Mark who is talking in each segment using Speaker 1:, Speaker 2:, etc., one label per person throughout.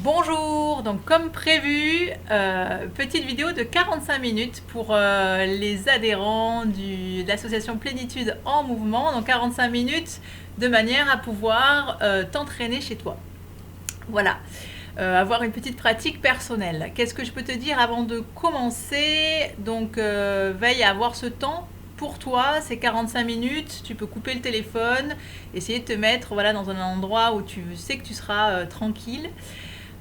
Speaker 1: Bonjour, donc comme prévu, petite vidéo de 45 minutes pour les adhérents de l'association Plénitude en Mouvement, donc 45 minutes de manière à pouvoir t'entraîner chez toi. Voilà, avoir une petite pratique personnelle. Qu'est-ce que je peux te dire avant de commencer? Donc veille à avoir ce temps pour toi, c'est 45 minutes, tu peux couper le téléphone, essayer de te mettre dans un endroit où tu sais que tu seras tranquille.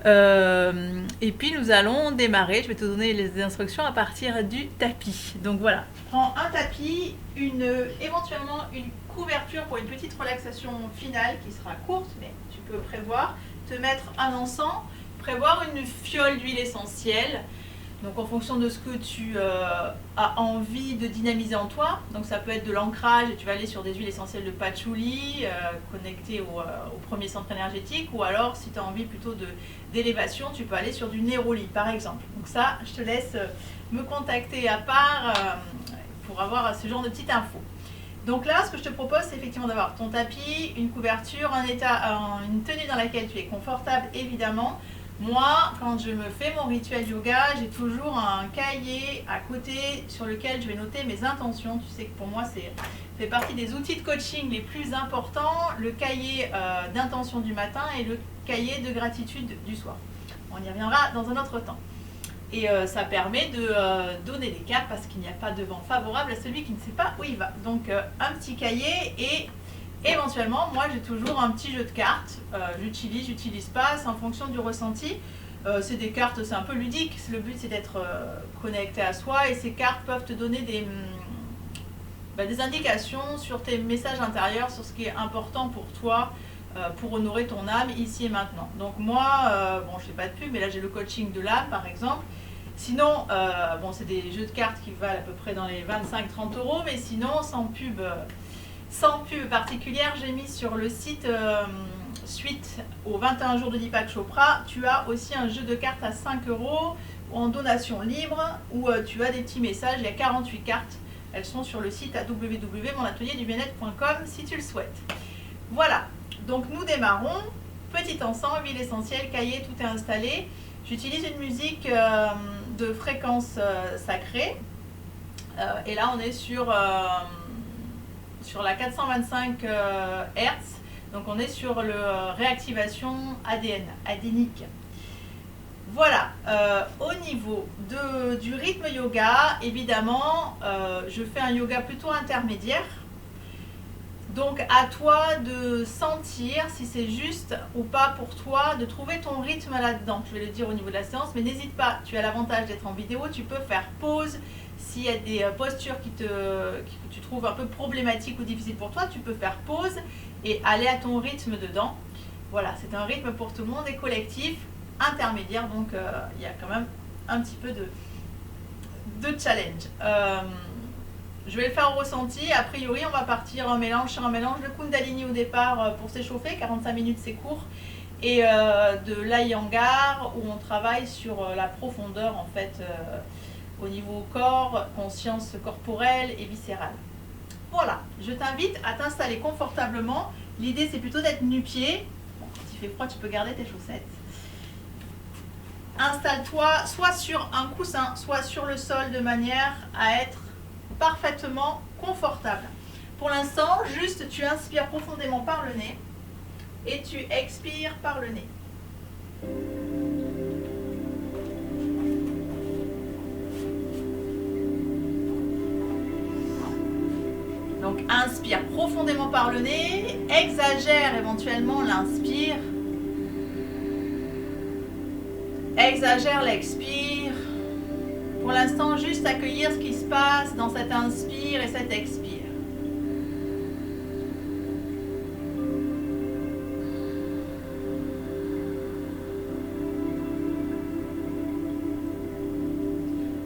Speaker 1: Et puis nous allons démarrer, je vais te donner les instructions à partir du tapis. Donc voilà, prends un tapis, éventuellement une couverture pour une petite relaxation finale qui sera courte, mais tu peux prévoir, te mettre un encens, prévoir une fiole d'huile essentielle. Donc en fonction de ce que tu as envie de dynamiser en toi, donc ça peut être de l'ancrage, tu vas aller sur des huiles essentielles de patchouli, connectées au premier centre énergétique, ou alors si tu as envie plutôt d'élévation, tu peux aller sur du néroli par exemple. Donc ça, je te laisse me contacter à part pour avoir ce genre de petites infos. Donc là, ce que je te propose, c'est effectivement d'avoir ton tapis, une couverture, une tenue dans laquelle tu es confortable évidemment. Moi, quand je me fais mon rituel yoga, j'ai toujours un cahier à côté sur lequel je vais noter mes intentions. Tu sais que pour moi, c'est fait partie des outils de coaching les plus importants, le cahier d'intention du matin et le cahier de gratitude du soir. On y reviendra dans un autre temps. Et ça permet de donner des caps parce qu'il n'y a pas de vent favorable à celui qui ne sait pas où il va. Donc un petit cahier et éventuellement, moi j'ai toujours un petit jeu de cartes. J'utilise pas, c'est en fonction du ressenti. C'est des cartes, c'est un peu ludique. Le but c'est d'être connecté à soi et ces cartes peuvent te donner des indications sur tes messages intérieurs, sur ce qui est important pour toi. Pour honorer ton âme ici et maintenant. Donc moi, je fais pas de pub, mais là j'ai le coaching de l'âme par exemple. Sinon, c'est des jeux de cartes qui valent à peu près dans les 25-30 euros, mais sinon sans pub particulière, j'ai mis sur le site suite aux 21 jours de Deepak Chopra, tu as aussi un jeu de cartes à 5 euros en donation libre où tu as des petits messages, il y a 48 cartes. Elles sont sur le site à www.monatelierdubienêtre.com si tu le souhaites. Voilà. Donc nous démarrons, petit encens, huile essentielle, cahier, tout est installé. J'utilise une musique de fréquence sacrée. Et là on est sur la 425 Hz. Donc on est sur le réactivation ADN, adénique. Voilà, au niveau du rythme yoga, évidemment, je fais un yoga plutôt intermédiaire. Donc à toi de sentir si c'est juste ou pas pour toi, de trouver ton rythme là-dedans. Je vais le dire au niveau de la séance, mais n'hésite pas, tu as l'avantage d'être en vidéo, tu peux faire pause. S'il y a des postures que tu trouves un peu problématiques ou difficiles pour toi, tu peux faire pause et aller à ton rythme dedans. Voilà, c'est un rythme pour tout le monde et collectif, intermédiaire, donc il y a quand même un petit peu de challenge. Je vais le faire au ressenti. A priori, on va partir sur un mélange de Kundalini au départ pour s'échauffer. 45 minutes, c'est court. Et de l'Iyengar où on travaille sur la profondeur, en fait, au niveau corps, conscience corporelle et viscérale. Voilà, je t'invite à t'installer confortablement. L'idée, c'est plutôt d'être nu-pied. Bon, quand il fait froid, tu peux garder tes chaussettes. Installe-toi soit sur un coussin, soit sur le sol de manière à être parfaitement confortable. Pour l'instant, juste tu inspires profondément par le nez et tu expires par le nez. Donc inspire profondément par le nez, exagère éventuellement l'inspire, exagère l'expire. Pour l'instant, juste accueillir ce qui se passe dans cet inspire et cet expire.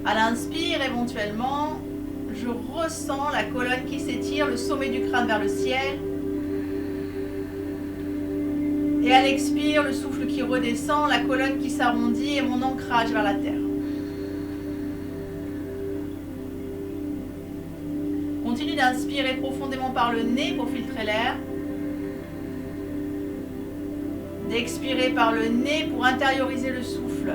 Speaker 1: À l'inspire, éventuellement, je ressens la colonne qui s'étire, le sommet du crâne vers le ciel. Et à l'expire, le souffle qui redescend, la colonne qui s'arrondit et mon ancrage vers la terre. Continue d'inspirer profondément par le nez pour filtrer l'air. d'expirer par le nez pour intérioriser le souffle.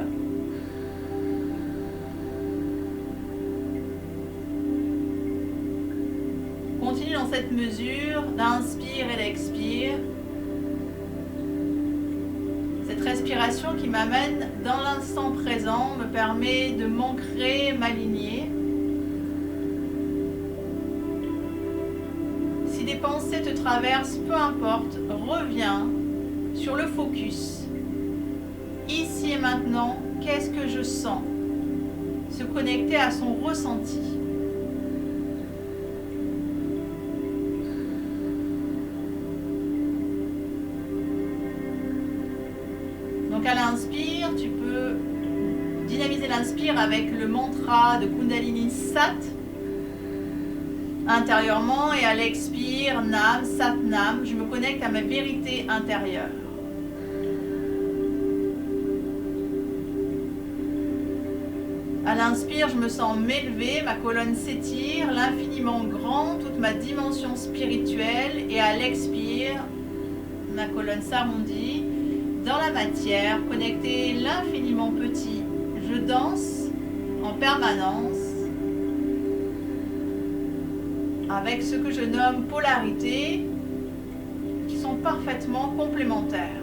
Speaker 1: Continue dans cette mesure d'inspire et d'expire. Cette respiration qui m'amène dans l'instant présent me permet de m'ancrer, m'aligner. Si des pensées te traversent, peu importe, reviens sur le focus. Ici et maintenant, qu'est-ce que je sens? Se connecter à son ressenti. Donc à l'inspire, tu peux dynamiser l'inspire avec le mantra de Kundalini Sat intérieurement, et à l'expire, Nam, Sat Nam, je me connecte à ma vérité intérieure. À l'inspire, je me sens m'élever, ma colonne s'étire, l'infiniment grand, toute ma dimension spirituelle, et à l'expire, ma colonne s'arrondit dans la matière, connectée l'infiniment petit. Je danse en permanence avec ce que je nomme polarités qui sont parfaitement complémentaires.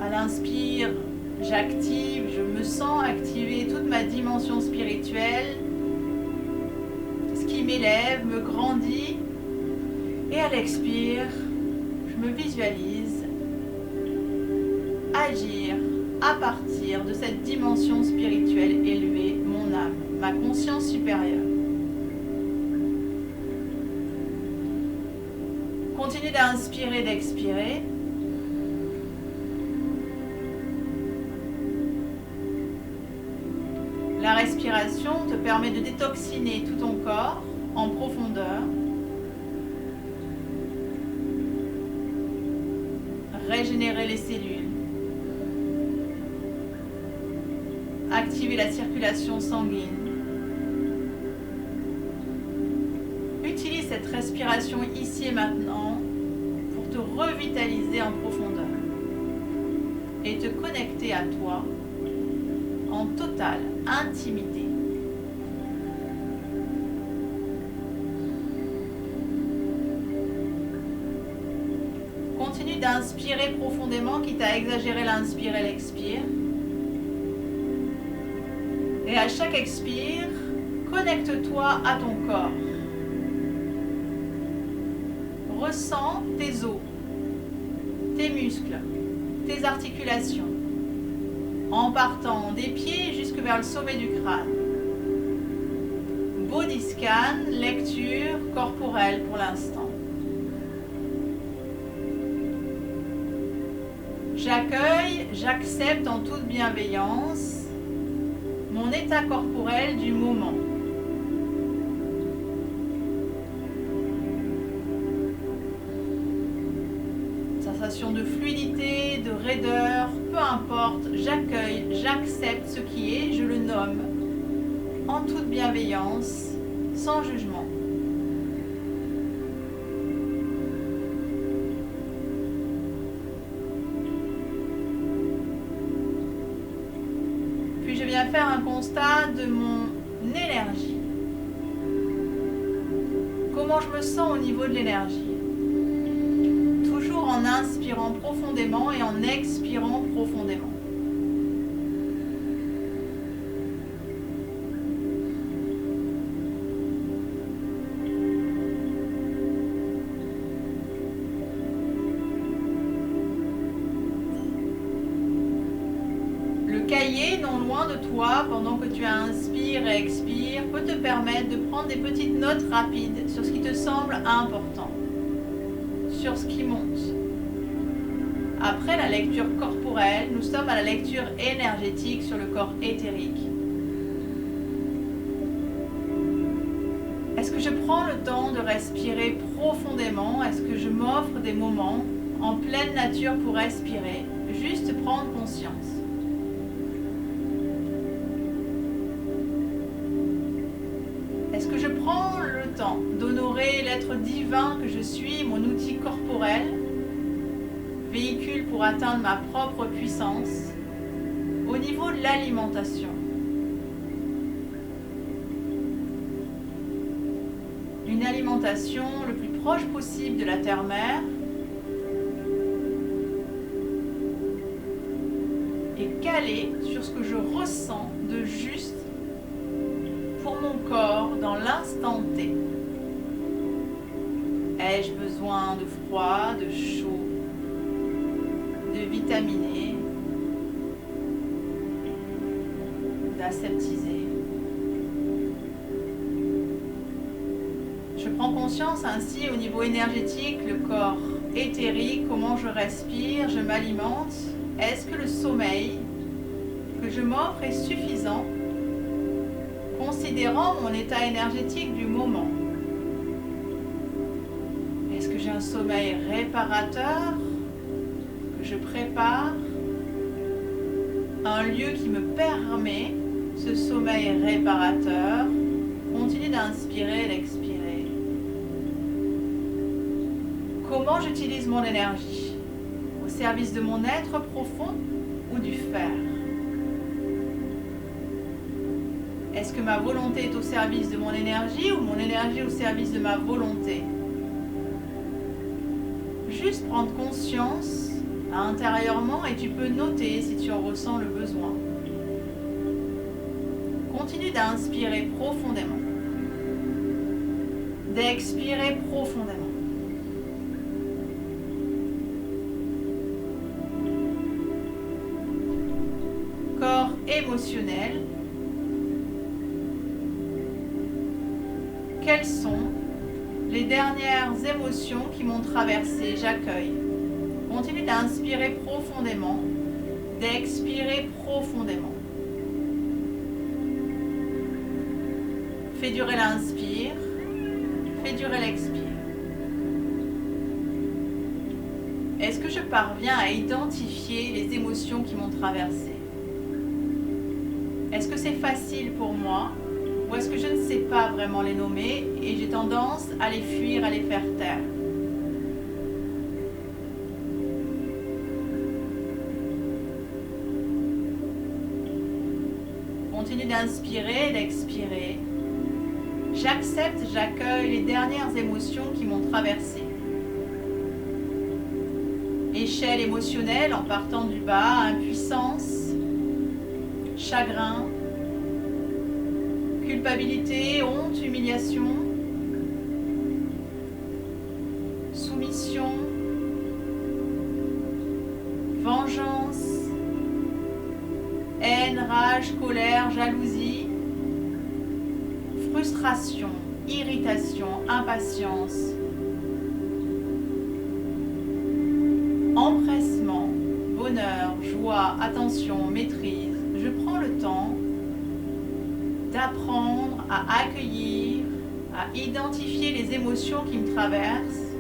Speaker 1: À l'inspire, j'active, je me sens activer toute ma dimension spirituelle, ce qui m'élève, me grandit. Et à l'expire, je me visualise agir à partir de cette dimension spirituelle élevée, mon âme, ma conscience supérieure. Continue d'inspirer, d'expirer. La respiration te permet de détoxiner tout ton corps en profondeur. Régénérer les cellules. Activer la circulation sanguine. Utilise cette respiration ici et maintenant pour te revitaliser en profondeur et te connecter à toi en totale intimité. Continue d'inspirer profondément, quitte à exagérer l'inspire et l'expire. Et à chaque expire, connecte-toi à ton corps. Ressens tes os, tes muscles, tes articulations, en partant des pieds jusque vers le sommet du crâne. Body scan, lecture corporelle pour l'instant. J'accueille, j'accepte en toute bienveillance mon état corporel du moment. Sensation de fluidité, de raideur, peu importe, j'accueille, j'accepte ce qui est, je le nomme en toute bienveillance, sans jugement. Puis je viens faire un constat de mon énergie. Comment je me sens au niveau de l'énergie? Toujours en inspirant profondément et en expirant profondément. Le cahier, non loin de toi, pendant que tu inspires et expires, peut te permettre de prendre des petites notes rapides sur ce qui te semble important, sur ce qui monte. Après la lecture corporelle, nous sommes à la lecture énergétique sur le corps éthérique. Est-ce que je prends le temps de respirer profondément? Est-ce que je m'offre des moments en pleine nature pour respirer? Juste prendre conscience. Est-ce que je prends le temps d'honorer l'être divin que je suis, mon outil corporel, véhicule pour atteindre ma propre puissance au niveau de l'alimentation. Une alimentation le plus proche possible de la terre-mère et calée sur ce que je ressens de juste pour mon corps dans l'instant T. Ai-je besoin de froid, de chaud, de vitaminé, d'aseptisé? Je prends conscience ainsi au niveau énergétique, le corps éthérique, comment je respire, je m'alimente. Est-ce que le sommeil que je m'offre est suffisant, considérant mon état énergétique du moment? Est-ce que j'ai un sommeil réparateur, que je prépare, un lieu qui me permet ce sommeil réparateur? Continue d'inspirer et d'expirer. Comment j'utilise mon énergie? Au service de mon être profond ou du faire? Est-ce que ma volonté est au service de mon énergie ou mon énergie au service de ma volonté? Juste prendre conscience intérieurement et tu peux noter si tu en ressens le besoin. Continue d'inspirer profondément, d'expirer profondément. Corps émotionnel. Quelles sont les dernières émotions qui m'ont traversé? J'accueille. Continue d'inspirer profondément, d'expirer profondément. Fais durer l'inspire, fais durer l'expire. Est-ce que je parviens à identifier les émotions qui m'ont traversé? Est-ce que c'est facile pour moi ou est-ce que je ne sais pas vraiment les nommer et j'ai tendance à les fuir, à les faire taire? Continue d'inspirer et d'expirer. J'accepte, j'accueille les dernières émotions qui m'ont traversé. Échelle émotionnelle en partant du bas, impuissance, chagrin, culpabilité, honte, humiliation, soumission, vengeance, haine, rage, colère, jalousie, frustration, irritation, impatience, empressement, bonheur, joie, attention, maîtrise. Je prends le temps d'apprendre à accueillir, à identifier les émotions qui me traversent,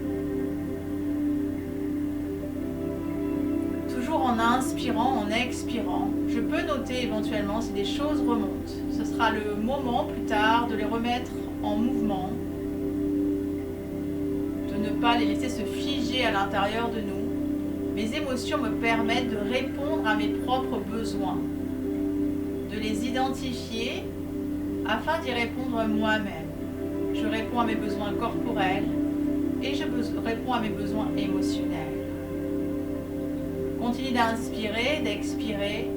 Speaker 1: toujours en inspirant, en expirant. Je peux noter éventuellement si des choses remontent. Ce sera le moment plus tard de les remettre en mouvement, de ne pas les laisser se figer à l'intérieur de nous. Mes émotions me permettent de répondre à mes propres besoins, de les identifier afin d'y répondre moi-même. Je réponds à mes besoins corporels et je réponds à mes besoins émotionnels. Continue d'inspirer, d'expirer.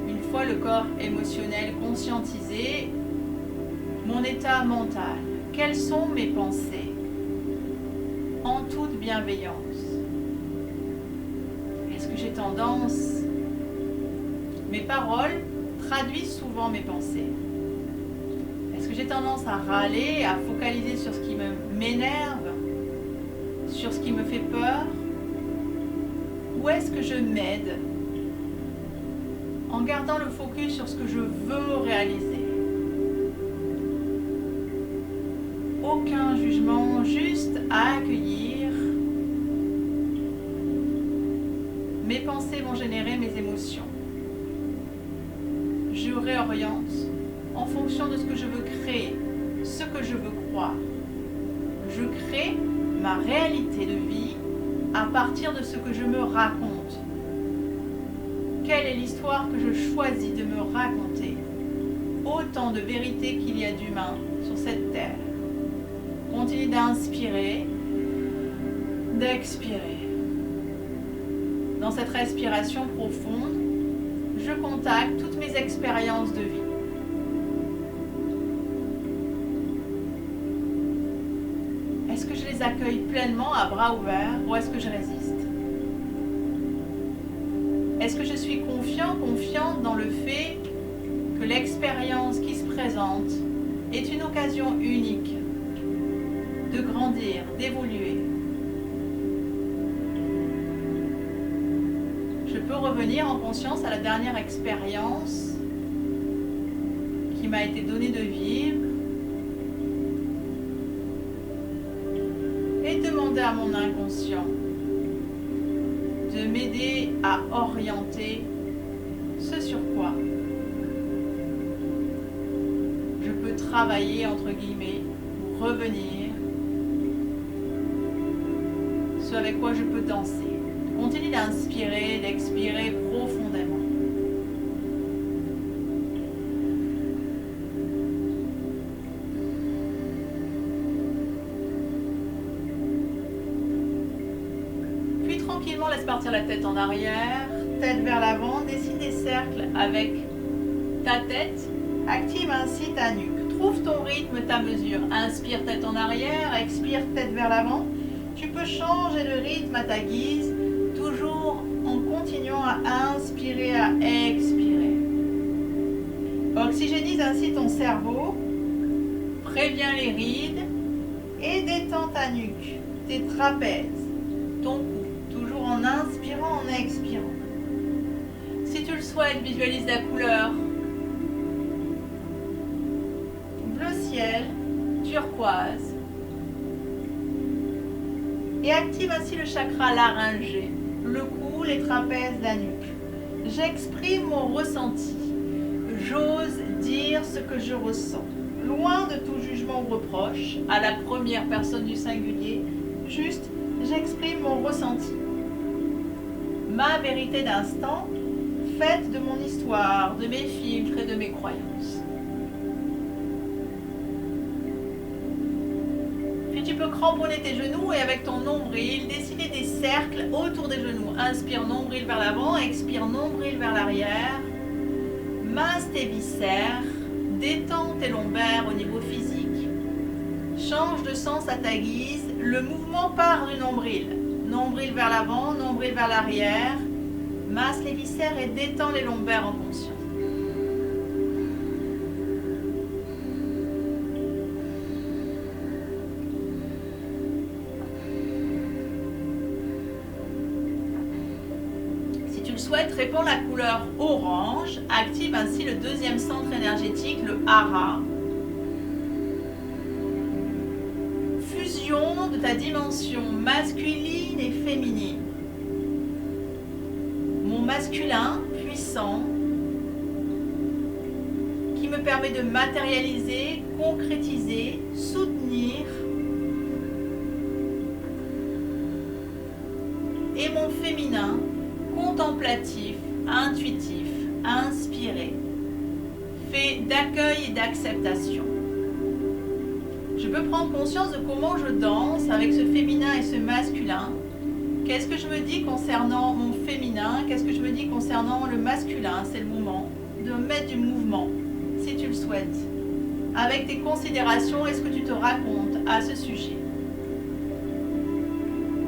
Speaker 1: Une fois le corps émotionnel conscientisé, mon état mental, quelles sont mes pensées? En toute bienveillance. Est-ce que j'ai tendance... Mes paroles traduisent souvent mes pensées. Est-ce que j'ai tendance à râler, à focaliser sur ce qui m'énerve, sur ce qui me fait peur? Ou est-ce que je m'aide en gardant le focus sur ce que je veux réaliser? Aucun jugement, juste à accueillir. Mes pensées vont générer mes émotions. Je réoriente en fonction de ce que je veux créer, ce que je veux croire. Je crée ma réalité de vie à partir de ce que je me raconte. Quelle est l'histoire que je choisis de me raconter? Autant de vérités qu'il y a d'humains sur cette terre. Continue d'inspirer, d'expirer. Dans cette respiration profonde, je contacte toutes mes expériences de vie. Est-ce que je les accueille pleinement à bras ouverts ou est-ce que je résiste? Est-ce que je suis confiante dans le fait que l'expérience qui se présente est une occasion unique de grandir, d'évoluer? Je peux revenir en conscience à la dernière expérience qui m'a été donnée de vivre et demander à mon inconscient de m'aider à orienter ce sur quoi je peux travailler, entre guillemets, pour revenir, ce avec quoi je peux danser. Continue d'inspirer, d'expirer profondément. Puis tranquillement, laisse partir la tête en arrière, tête vers l'avant, dessine des cercles avec ta tête, active ainsi ta nuque. Trouve ton rythme, ta mesure. Inspire tête en arrière, expire tête vers l'avant. Tu peux changer le rythme à ta guise, toujours en continuant à inspirer, à expirer. Oxygénise ainsi ton cerveau, préviens les rides et détends ta nuque, tes trapèzes, ton cou, toujours en inspirant, en expirant. Si tu le souhaites, visualise la couleur bleu ciel, turquoise, et active ainsi le chakra laryngé, le cou, les trapèzes, la nuque. J'exprime mon ressenti. J'ose dire ce que je ressens. Loin de tout jugement ou reproche, à la première personne du singulier, juste j'exprime mon ressenti. Ma vérité d'instant, faite de mon histoire, de mes filtres et de mes croyances. Tu peux cramponner tes genoux et avec ton nombril, dessiner des cercles autour des genoux. Inspire nombril vers l'avant, expire nombril vers l'arrière. Masse tes viscères, détends tes lombaires au niveau physique. Change de sens à ta guise. Le mouvement part du nombril. Nombril vers l'avant, nombril vers l'arrière. Masse les viscères et détends les lombaires en conscience. Répands la couleur orange, active ainsi le deuxième centre énergétique, le hara. Fusion de ta dimension masculine et féminine. Mon masculin puissant qui me permet de matérialiser, concrétiser, soutenir. Et mon féminin contemplatif, intuitif, inspiré, fait d'accueil et d'acceptation. Je peux prendre conscience de comment je danse avec ce féminin et ce masculin. Qu'est-ce que je me dis concernant mon féminin? Qu'est-ce que je me dis concernant le masculin? C'est le moment de mettre du mouvement, si tu le souhaites. Avec tes considérations, est-ce que tu te racontes à ce sujet?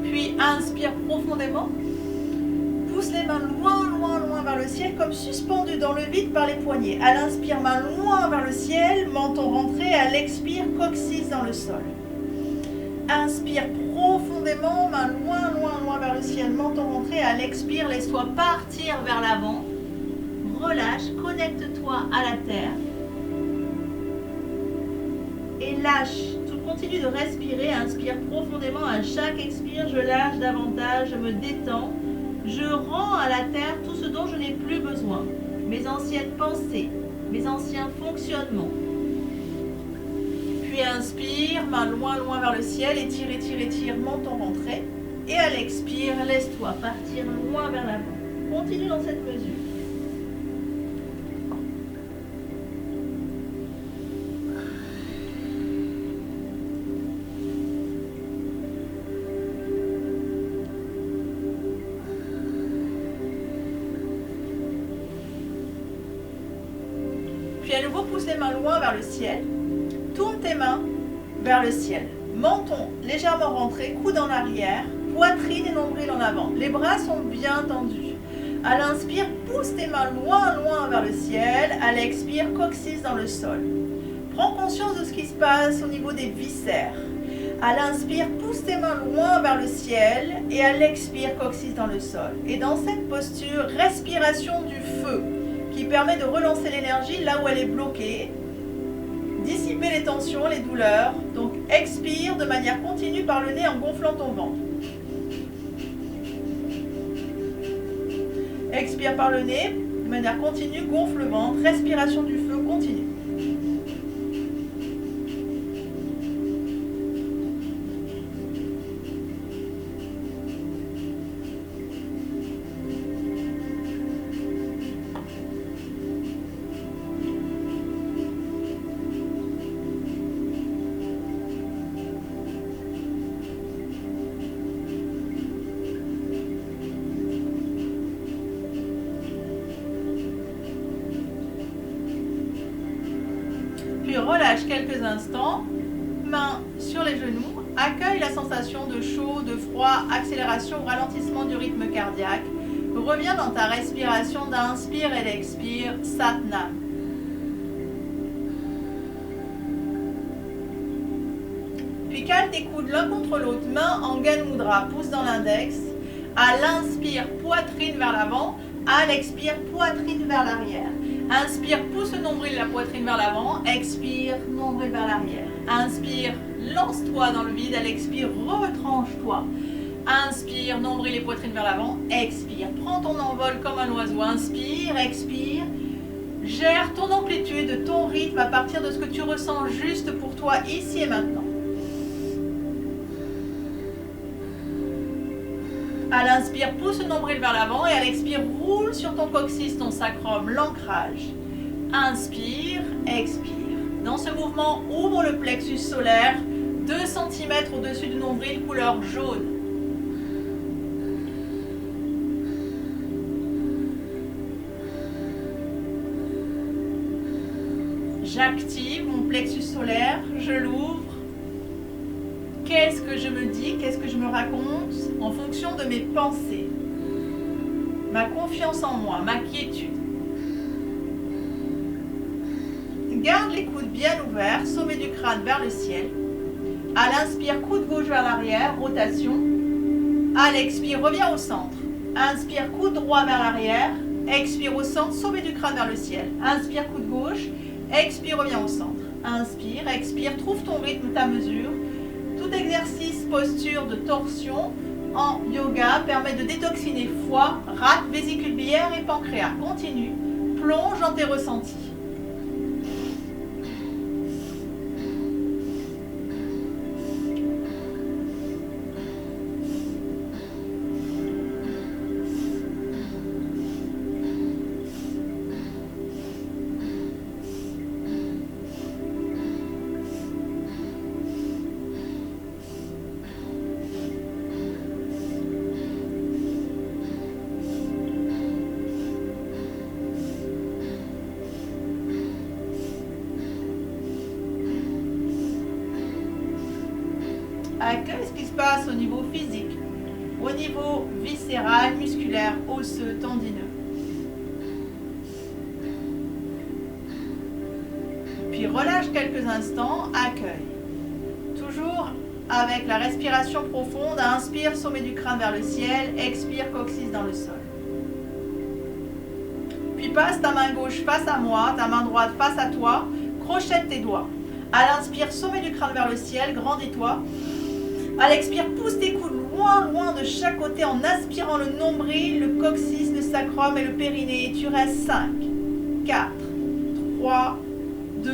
Speaker 1: Puis inspire profondément. Pousse les mains loin, loin, loin vers le ciel, comme suspendues dans le vide par les poignets. À l'inspire, main loin vers le ciel, menton rentré. À l'expire, coccyx dans le sol. Inspire profondément, main loin, loin, loin vers le ciel, menton rentré. À l'expire, laisse-toi partir vers l'avant. Relâche, connecte-toi à la terre. Et lâche. Tu continues de respirer. Inspire profondément. À chaque expire, je lâche davantage, je me détends. Je rends à la terre tout ce dont je n'ai plus besoin. Mes anciennes pensées, mes anciens fonctionnements. Puis inspire, main loin, loin vers le ciel, étire, étire, étire, menton rentré. Et à l'expire, laisse-toi partir loin vers l'avant. Continue dans cette mesure. Puis à nouveau, pousse les mains loin vers le ciel. Tourne tes mains vers le ciel. Menton légèrement rentré, coude en arrière, poitrine et nombril en avant. Les bras sont bien tendus. À l'inspire, pousse tes mains loin, loin vers le ciel. À l'expire, coccyx dans le sol. Prends conscience de ce qui se passe au niveau des viscères. À l'inspire, pousse tes mains loin vers le ciel. Et à l'expire, coccyx dans le sol. Et dans cette posture, respiration du feu, qui permet de relancer l'énergie là où elle est bloquée, dissiper les tensions, les douleurs. Donc expire de manière continue par le nez en gonflant ton ventre. Expire par le nez, de manière continue, gonfle le ventre, respiration du feu, continue. Puis relâche quelques instants, main sur les genoux, accueille la sensation de chaud, de froid, accélération, ralentissement du rythme cardiaque. Reviens dans ta respiration d'inspire et d'expire, Satnam. Puis cale tes coudes l'un contre l'autre, main en Gyan Mudra, pouce dans l'index. À l'inspire, poitrine vers l'avant, à l'expire, poitrine vers l'arrière. Inspire, pousse le nombril et la poitrine vers l'avant. Expire, nombril vers l'arrière. Inspire, lance-toi dans le vide. À l'expire, retranche-toi. Inspire, nombril et poitrine vers l'avant. Expire, prends ton envol comme un oiseau. Inspire, expire. Gère ton amplitude, ton rythme à partir de ce que tu ressens juste pour toi ici et maintenant. À l'inspire, pousse le nombril vers l'avant et à l'expire, roule sur ton coccyx, ton sacrum, l'ancrage. Inspire, expire. Dans ce mouvement, ouvre le plexus solaire, 2 cm au-dessus du nombril, couleur jaune. J'active mon plexus solaire, je l'ouvre. Qu'est-ce que je me dis, qu'est-ce que je me raconte en fonction de mes pensées, ma confiance en moi, ma quiétude. Garde les coudes bien ouverts, sommet du crâne vers le ciel. À l'inspire, coude gauche vers l'arrière, rotation. À l'expire, reviens au centre. Inspire, coude droit vers l'arrière. Expire au centre, sommet du crâne vers le ciel. Inspire, coude gauche. Expire, reviens au centre. Inspire, expire, trouve ton rythme, ta mesure. Tout exercice, posture de torsion en yoga permet de détoxiner foie, rate, vésicule biliaire et pancréas. Continue, plonge dans tes ressentis. Accueille ce qui se passe au niveau physique, au niveau viscéral, musculaire, osseux, tendineux. Puis relâche quelques instants, accueille. Toujours avec la respiration profonde, inspire, sommet du crâne vers le ciel, expire, coccyx dans le sol. Puis passe ta main gauche face à moi, ta main droite face à toi, crochette tes doigts. À l'inspire, sommet du crâne vers le ciel, grandis-toi. À l'expire, pousse tes coudes loin, loin de chaque côté en aspirant le nombril, le coccyx, le sacrum et le périnée. Tu restes 5, 4, 3, 2,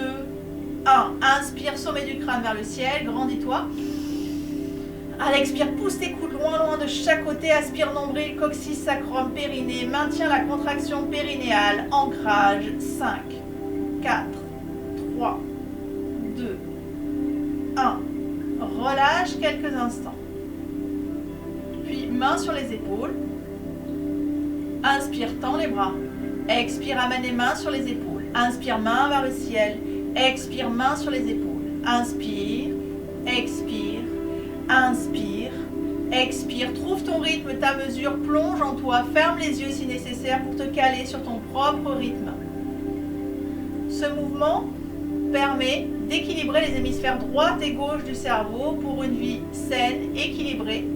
Speaker 1: 1. Inspire, sommet du crâne vers le ciel, grandis-toi. À l'expire, pousse tes coudes loin de chaque côté. Aspire, nombril, coccyx, sacrum, périnée. Maintiens la contraction périnéale. Ancrage. 5, 4, 3, 2, 1. Relâche quelques instants. Puis, main sur les épaules. Inspire, tends les bras. Expire, amène les mains sur les épaules. Inspire, main vers le ciel. Expire, main sur les épaules. Inspire, expire. Inspire, expire, trouve ton rythme, ta mesure, plonge en toi, ferme les yeux si nécessaire pour te caler sur ton propre rythme. Ce mouvement permet d'équilibrer les hémisphères droite et gauche du cerveau pour une vie saine, équilibrée,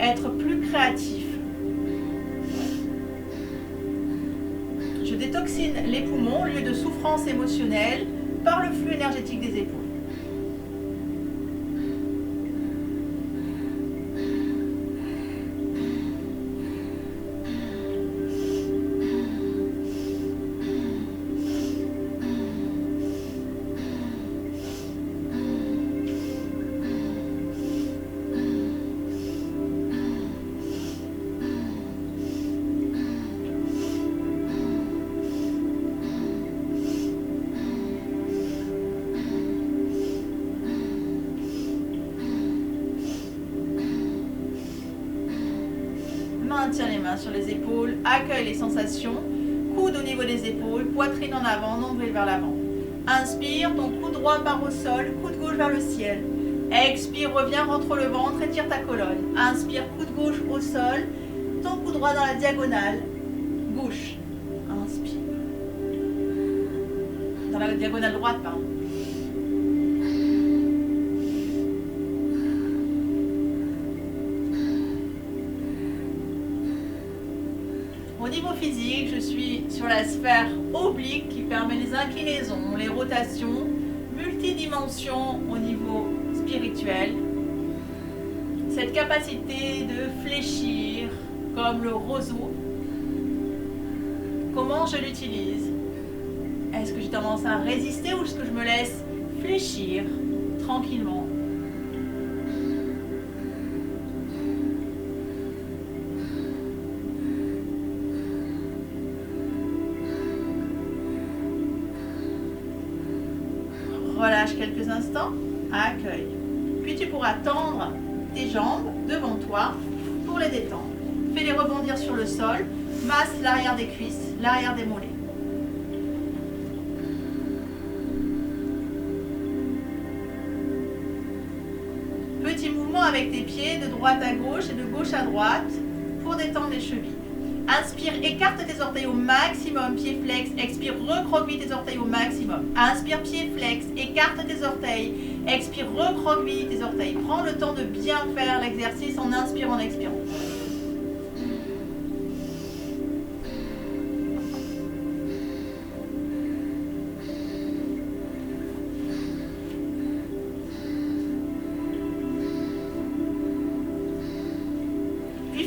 Speaker 1: être plus créatif. Je détoxine les poumons au lieu de souffrance émotionnelle par le flux énergétique des épaules. Maintiens les mains sur les épaules, accueille les sensations, coude au niveau des épaules, poitrine en avant, nombril vers l'avant. Inspire, ton coude droit part au sol, coude gauche vers le ciel. Expire, reviens, rentre le ventre, étire ta colonne. Inspire, coude gauche au sol, ton coude droit dans la diagonale, gauche. Inspire. Dans la diagonale droite, pardon. Au niveau physique, je suis sur la sphère oblique qui permet les inclinaisons, les rotations, multidimensions au niveau spirituel. Cette capacité de fléchir comme le roseau, comment je l'utilise? Est-ce que j'ai tendance à résister ou est-ce que je me laisse fléchir tranquillement? Relâche quelques instants, accueille. Puis tu pourras tendre tes jambes devant toi pour les détendre. Fais-les rebondir sur le sol, masse l'arrière des cuisses, l'arrière des mollets. Petit mouvement avec tes pieds de droite à gauche et de gauche à droite pour détendre les chevilles. Inspire, écarte tes orteils au maximum, pied flex. Expire, recroqueville tes orteils au maximum. Inspire, pied flex, écarte tes orteils. Expire, recroqueville tes orteils. Prends le temps de bien faire l'exercice en inspirant, en expirant.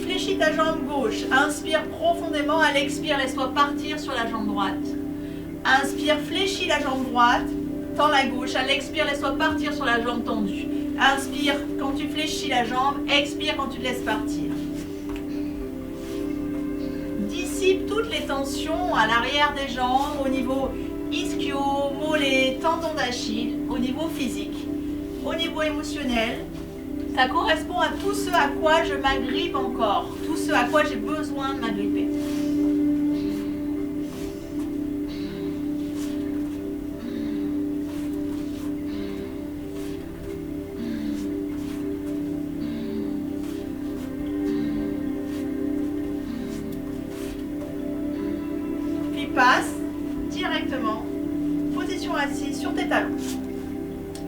Speaker 1: Fléchis ta jambe gauche, inspire profondément, à l'expire, laisse-toi partir sur la jambe droite. Inspire, fléchis la jambe droite, tends la gauche, à l'expire, laisse-toi partir sur la jambe tendue. Inspire quand tu fléchis la jambe, expire quand tu te laisses partir. Dissipe toutes les tensions à l'arrière des jambes, au niveau ischio, mollet, tendon d'Achille, au niveau physique, au niveau émotionnel. Ça correspond à tout ce à quoi je m'agrippe encore, tout ce à quoi j'ai besoin de m'agripper. Puis passe directement, position assise sur tes talons,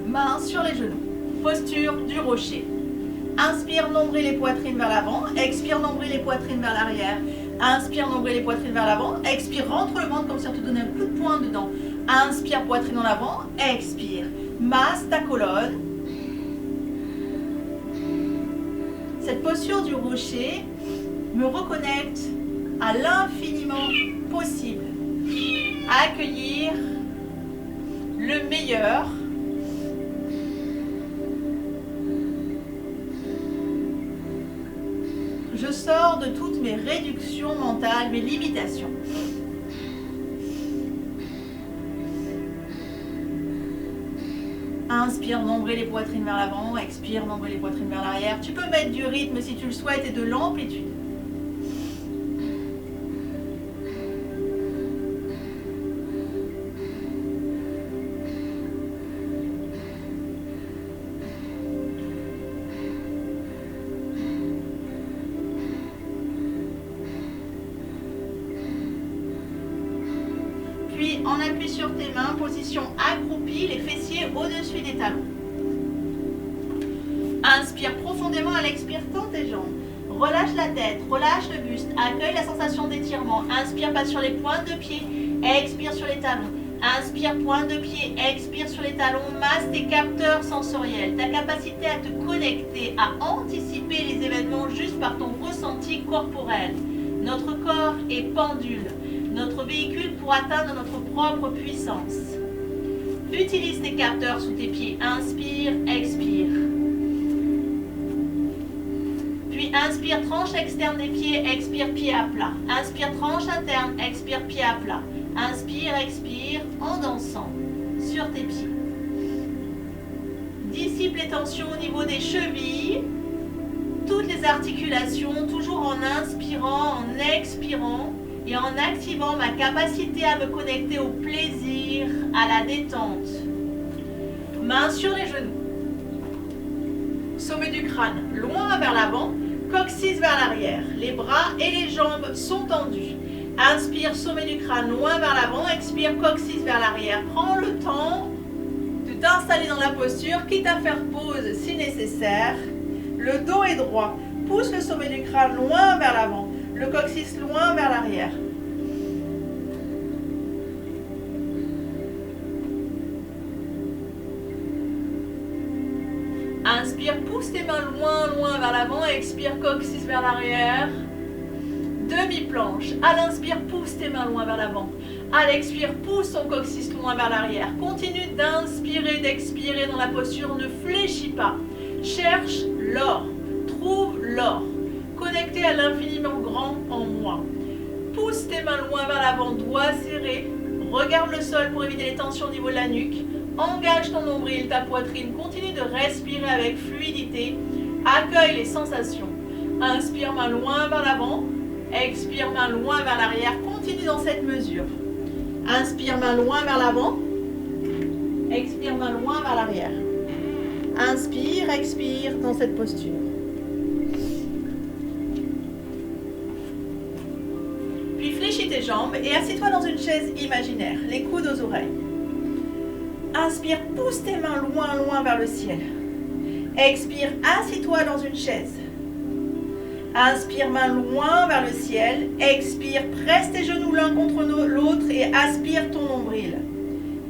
Speaker 1: mains sur les genoux, posture du rocher. Inspire, nombril et poitrine vers l'avant. Expire, nombril et poitrine vers l'arrière. Inspire, nombril et poitrine vers l'avant. Expire, rentre le ventre comme si on te donnait un coup de poing dedans. Inspire, poitrine en avant. Expire, masse ta colonne. Cette posture du rocher me reconnecte à l'infiniment possible. À accueillir le meilleur. Je sors de toutes mes réductions mentales, mes limitations. Inspire, nombril et poitrine vers l'avant. Expire, nombril et poitrine vers l'arrière. Tu peux mettre du rythme si tu le souhaites et de l'amplitude. Puis en appui sur tes mains, position accroupie, les fessiers au-dessus des talons. Inspire profondément, à l'expire, tends tes jambes. Relâche la tête, relâche le buste, accueille la sensation d'étirement. Inspire, passe sur les pointes de pied, expire sur les talons. Inspire, pointe de pied, expire sur les talons, masse tes capteurs sensoriels. Ta capacité à te connecter, à anticiper les événements juste par ton ressenti corporel. Notre corps est pendule. Notre véhicule pour atteindre notre propre puissance. Utilise tes capteurs sous tes pieds. Inspire, expire. Puis inspire, tranche externe des pieds, expire, pied à plat. Inspire, tranche interne, expire, pied à plat. Inspire, expire, en dansant sur tes pieds. Dissipe les tensions au niveau des chevilles, toutes les articulations, toujours en inspirant, en expirant. Et en activant ma capacité à me connecter au plaisir, à la détente. Mains sur les genoux. Sommet du crâne, loin vers l'avant, coccyx vers l'arrière. Les bras et les jambes sont tendus. Inspire, sommet du crâne, loin vers l'avant. Expire, coccyx vers l'arrière. Prends le temps de t'installer dans la posture, quitte à faire pause si nécessaire. Le dos est droit. Pousse le sommet du crâne loin vers l'avant. Le coccyx loin vers l'arrière. Inspire, pousse tes mains loin vers l'avant. Expire, coccyx vers l'arrière. Demi-planche. À l'inspire, pousse tes mains loin vers l'avant. À l'expire, pousse ton coccyx loin vers l'arrière. Continue d'inspirer, d'expirer dans la posture. Ne fléchis pas. Cherche l'or. Trouve l'or. Connecté à l'infiniment grand en moi. Pousse tes mains loin vers l'avant, doigts serrés. Regarde le sol pour éviter les tensions au niveau de la nuque. Engage ton nombril, ta poitrine. Continue de respirer avec fluidité. Accueille les sensations. Inspire, main loin vers l'avant. Expire, main loin vers l'arrière. Continue dans cette mesure. Inspire, main loin vers l'avant. Expire, main loin vers l'arrière. Inspire, expire dans cette posture. Fléchis tes jambes et assieds-toi dans une chaise imaginaire, les coudes aux oreilles. Inspire, pousse tes mains loin vers le ciel. Expire, assieds-toi dans une chaise. Inspire, main loin vers le ciel. Expire, presse tes genoux l'un contre l'autre et aspire ton nombril.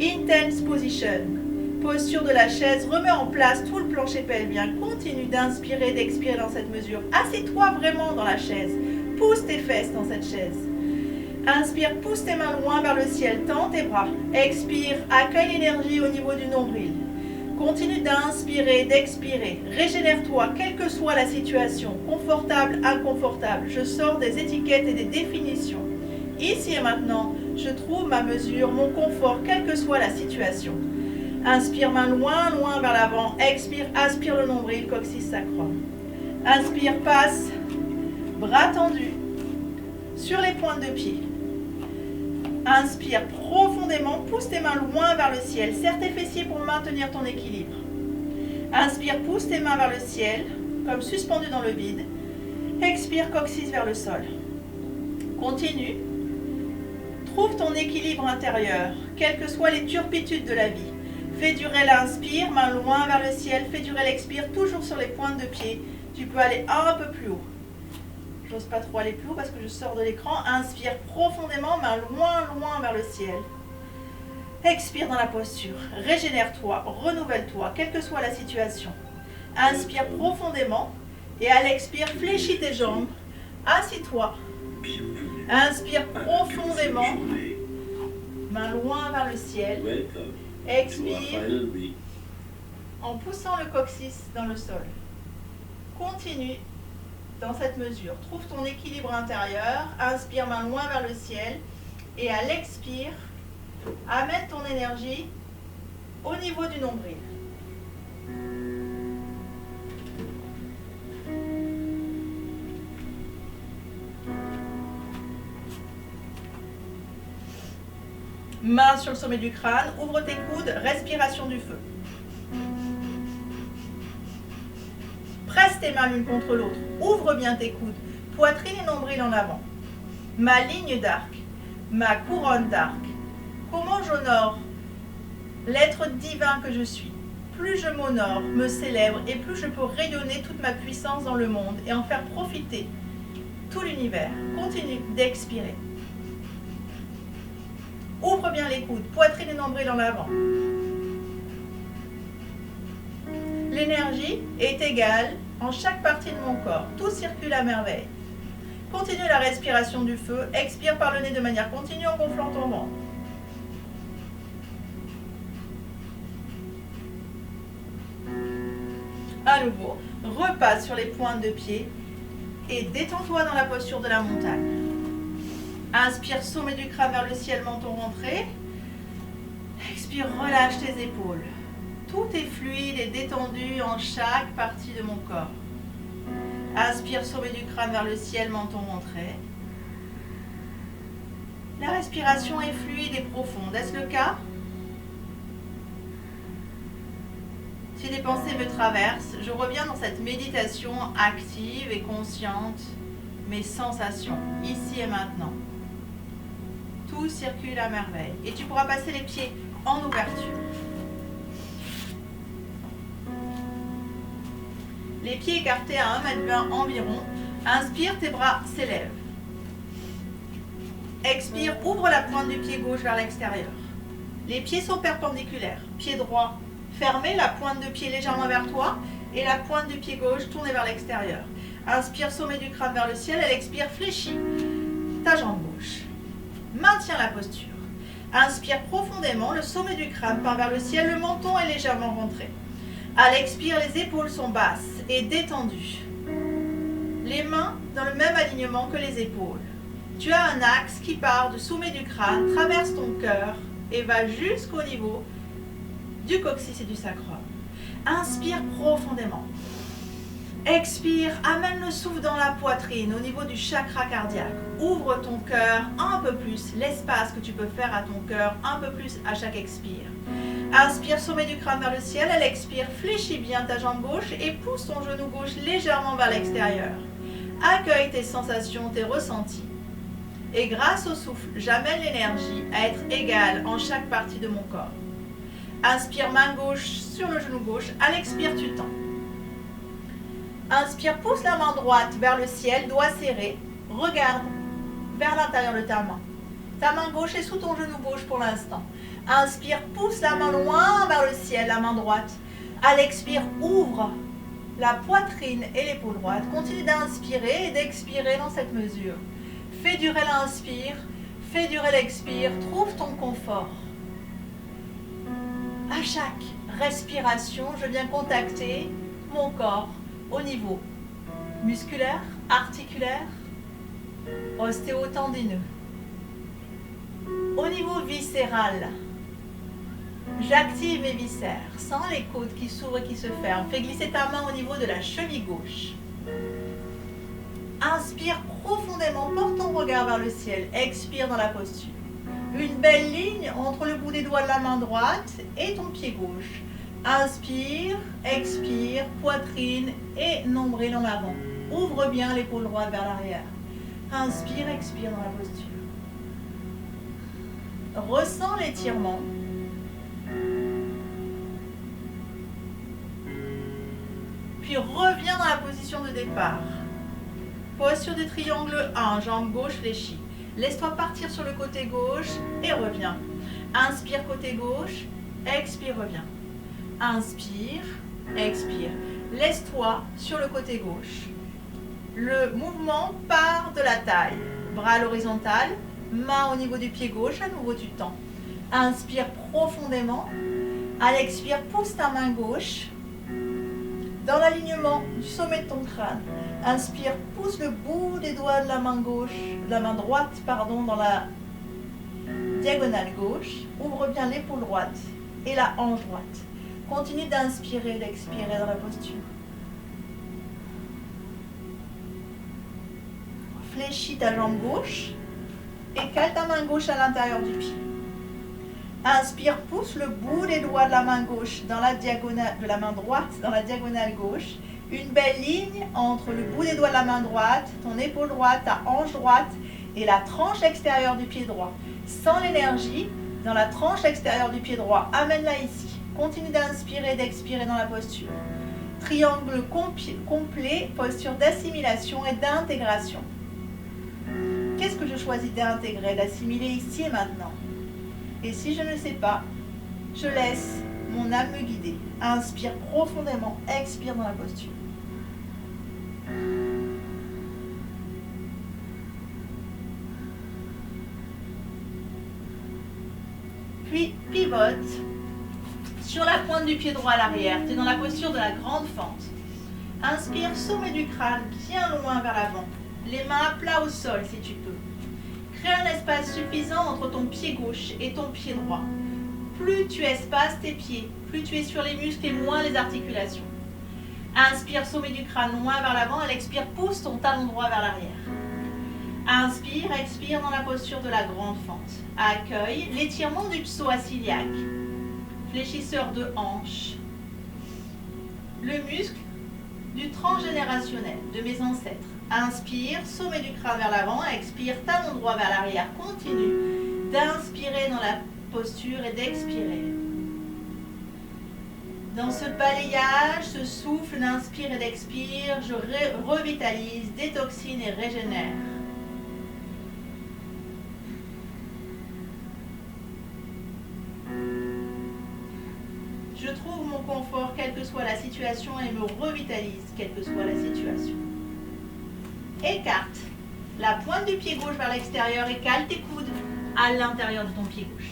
Speaker 1: Intense position. Posture de la chaise, remets en place tout le plancher pelvien. Continue d'inspirer, d'expirer dans cette mesure. Assieds-toi vraiment dans la chaise. Pousse tes fesses dans cette chaise. Inspire, pousse tes mains loin vers le ciel, tends tes bras. Expire, accueille l'énergie au niveau du nombril. Continue d'inspirer, d'expirer. Régénère-toi, quelle que soit la situation, confortable, inconfortable. Je sors des étiquettes et des définitions. Ici et maintenant, je trouve ma mesure, mon confort, quelle que soit la situation. Inspire, main loin vers l'avant. Expire, aspire le nombril, coccyx sacrum. Inspire, passe, bras tendus sur les pointes de pied. Inspire profondément, pousse tes mains loin vers le ciel. Serre tes fessiers pour maintenir ton équilibre. Inspire, pousse tes mains vers le ciel, comme suspendu dans le vide. Expire, coccyx vers le sol. Continue. Trouve ton équilibre intérieur, quelles que soient les turpitudes de la vie. Fais durer l'inspire, main loin vers le ciel. Fais durer l'expire, toujours sur les pointes de pied. Tu peux aller un peu plus haut. J'ose pas trop aller plus haut parce que je sors de l'écran. Inspire profondément, main loin vers le ciel. Expire dans la posture. Régénère-toi, renouvelle-toi, quelle que soit la situation. Inspire profondément et à l'expire, fléchis tes jambes. Assis-toi. Inspire profondément. Main loin vers le ciel. Expire en poussant le coccyx dans le sol. Continue dans cette mesure. Trouve ton équilibre intérieur. Inspire, main loin vers le ciel. Et à l'expire, amène ton énergie au niveau du nombril. Main sur le sommet du crâne, ouvre tes coudes, respiration du feu. Presse tes mains l'une contre l'autre, ouvre bien tes coudes, poitrine et nombril en avant. Ma ligne d'arc, ma couronne d'arc. Comment j'honore l'être divin que je suis? Plus je m'honore, me célèbre, et plus je peux rayonner toute ma puissance dans le monde et en faire profiter tout l'univers. Continue d'expirer. Ouvre bien les coudes, poitrine et nombril en avant. L'énergie est égale en chaque partie de mon corps. Tout circule à merveille. Continue la respiration du feu. Expire par le nez de manière continue en gonflant ton ventre. À nouveau, repasse sur les pointes de pied et détends-toi dans la posture de la montagne. Inspire, sommet du crâne vers le ciel, menton rentré. Expire, relâche tes épaules. Tout est fluide et détendu en chaque partie de mon corps. Inspire, sommet du crâne vers le ciel, menton rentré. La respiration est fluide et profonde. Est-ce le cas? Si des pensées me traversent, je reviens dans cette méditation active et consciente, mes sensations, ici et maintenant. Tout circule à merveille. Et tu pourras passer les pieds en ouverture. Les pieds écartés à 1,20 m environ. Inspire, tes bras s'élèvent. Expire, ouvre la pointe du pied gauche vers l'extérieur. Les pieds sont perpendiculaires. Pied droit fermé, la pointe de pied légèrement vers toi et la pointe du pied gauche tournée vers l'extérieur. Inspire, sommet du crâne vers le ciel. Elle expire, fléchis ta jambe gauche. Maintiens la posture. Inspire profondément, le sommet du crâne part vers le ciel, le menton est légèrement rentré. À l'expire, les épaules sont basses et détendues. Les mains dans le même alignement que les épaules. Tu as un axe qui part du sommet du crâne, traverse ton cœur et va jusqu'au niveau du coccyx et du sacrum. Inspire profondément. Expire, amène le souffle dans la poitrine, au niveau du chakra cardiaque. Ouvre ton cœur un peu plus, l'espace que tu peux faire à ton cœur un peu plus à chaque expire. Inspire, sommet du crâne vers le ciel. Elle expire, fléchis bien ta jambe gauche et pousse ton genou gauche légèrement vers l'extérieur. Accueille tes sensations, tes ressentis. Et grâce au souffle, j'amène l'énergie à être égale en chaque partie de mon corps. Inspire, main gauche sur le genou gauche. À l'expire, tu tends. Inspire, pousse la main droite vers le ciel, doigt serré. Regarde vers l'intérieur de ta main. Ta main gauche est sous ton genou gauche pour l'instant. Inspire, pousse la main loin vers le ciel, la main droite. À l'expire, ouvre la poitrine et l'épaule droite. Continue d'inspirer et d'expirer dans cette mesure. Fais durer l'inspire, fais durer l'expire, trouve ton confort. À chaque respiration, je viens contacter mon corps au niveau musculaire, articulaire, ostéotendineux. Au niveau viscéral, j'active mes viscères. Sens les côtes qui s'ouvrent et qui se ferment. Fais glisser ta main au niveau de la cheville gauche. Inspire profondément, porte ton regard vers le ciel. Expire dans la posture. Une belle ligne entre le bout des doigts de la main droite et ton pied gauche. Inspire, expire, poitrine et nombril en avant. Ouvre bien l'épaule droite vers l'arrière. Inspire, expire dans la posture. Ressens l'étirement. Puis reviens dans la position de départ. Posture de triangle 1, jambe gauche fléchie. Laisse-toi partir sur le côté gauche et reviens. Inspire côté gauche, expire, reviens. Inspire, expire. Laisse-toi sur le côté gauche. Le mouvement part de la taille. Bras à l'horizontale, main au niveau du pied gauche, à nouveau tu tends. Inspire profondément, À l'expire, pousse ta main gauche dans l'alignement du sommet de ton crâne. Inspire, pousse le bout des doigts de la main gauche, de la main droite, pardon, dans la diagonale gauche. Ouvre bien l'épaule droite et la hanche droite. Continue d'inspirer et d'expirer dans la posture. Fléchis ta jambe gauche et cale ta main gauche à l'intérieur du pied. Inspire, pousse le bout des doigts de la main gauche dans la diagonale, de la main droite dans la diagonale gauche. Une belle ligne entre le bout des doigts de la main droite, ton épaule droite, ta hanche droite et la tranche extérieure du pied droit. Sens l'énergie dans la tranche extérieure du pied droit. Amène-la ici. Continue d'inspirer et d'expirer dans la posture. Triangle complet, posture d'assimilation et d'intégration. Qu'est-ce que je choisis d'intégrer, d'assimiler ici et maintenant? Et si je ne sais pas, je laisse mon âme me guider. Inspire profondément, expire dans la posture. Puis pivote sur la pointe du pied droit à l'arrière. Tu es dans la posture de la grande fente. Inspire, sommet du crâne bien loin vers l'avant. Les mains à plat au sol si tu peux. Crée un espace suffisant entre ton pied gauche et ton pied droit. Plus tu espaces tes pieds, plus tu es sur les muscles et moins les articulations. Inspire, sommet du crâne loin vers l'avant. Et l'expire, pousse ton talon droit vers l'arrière. Inspire, expire dans la posture de la grande fente. Accueille l'étirement du psoas iliaque. Fléchisseur de hanche. Le muscle du transgénérationnel de mes ancêtres. Inspire, sommet du crâne vers l'avant. Expire, talon droit vers l'arrière. Continue d'inspirer dans la posture et d'expirer. Dans ce balayage, ce souffle d'inspire et d'expire, je revitalise, détoxine et régénère. Je trouve mon confort quelle que soit la situation et me revitalise quelle que soit la situation. Écarte la pointe du pied gauche vers l'extérieur et cale tes coudes à l'intérieur de ton pied gauche.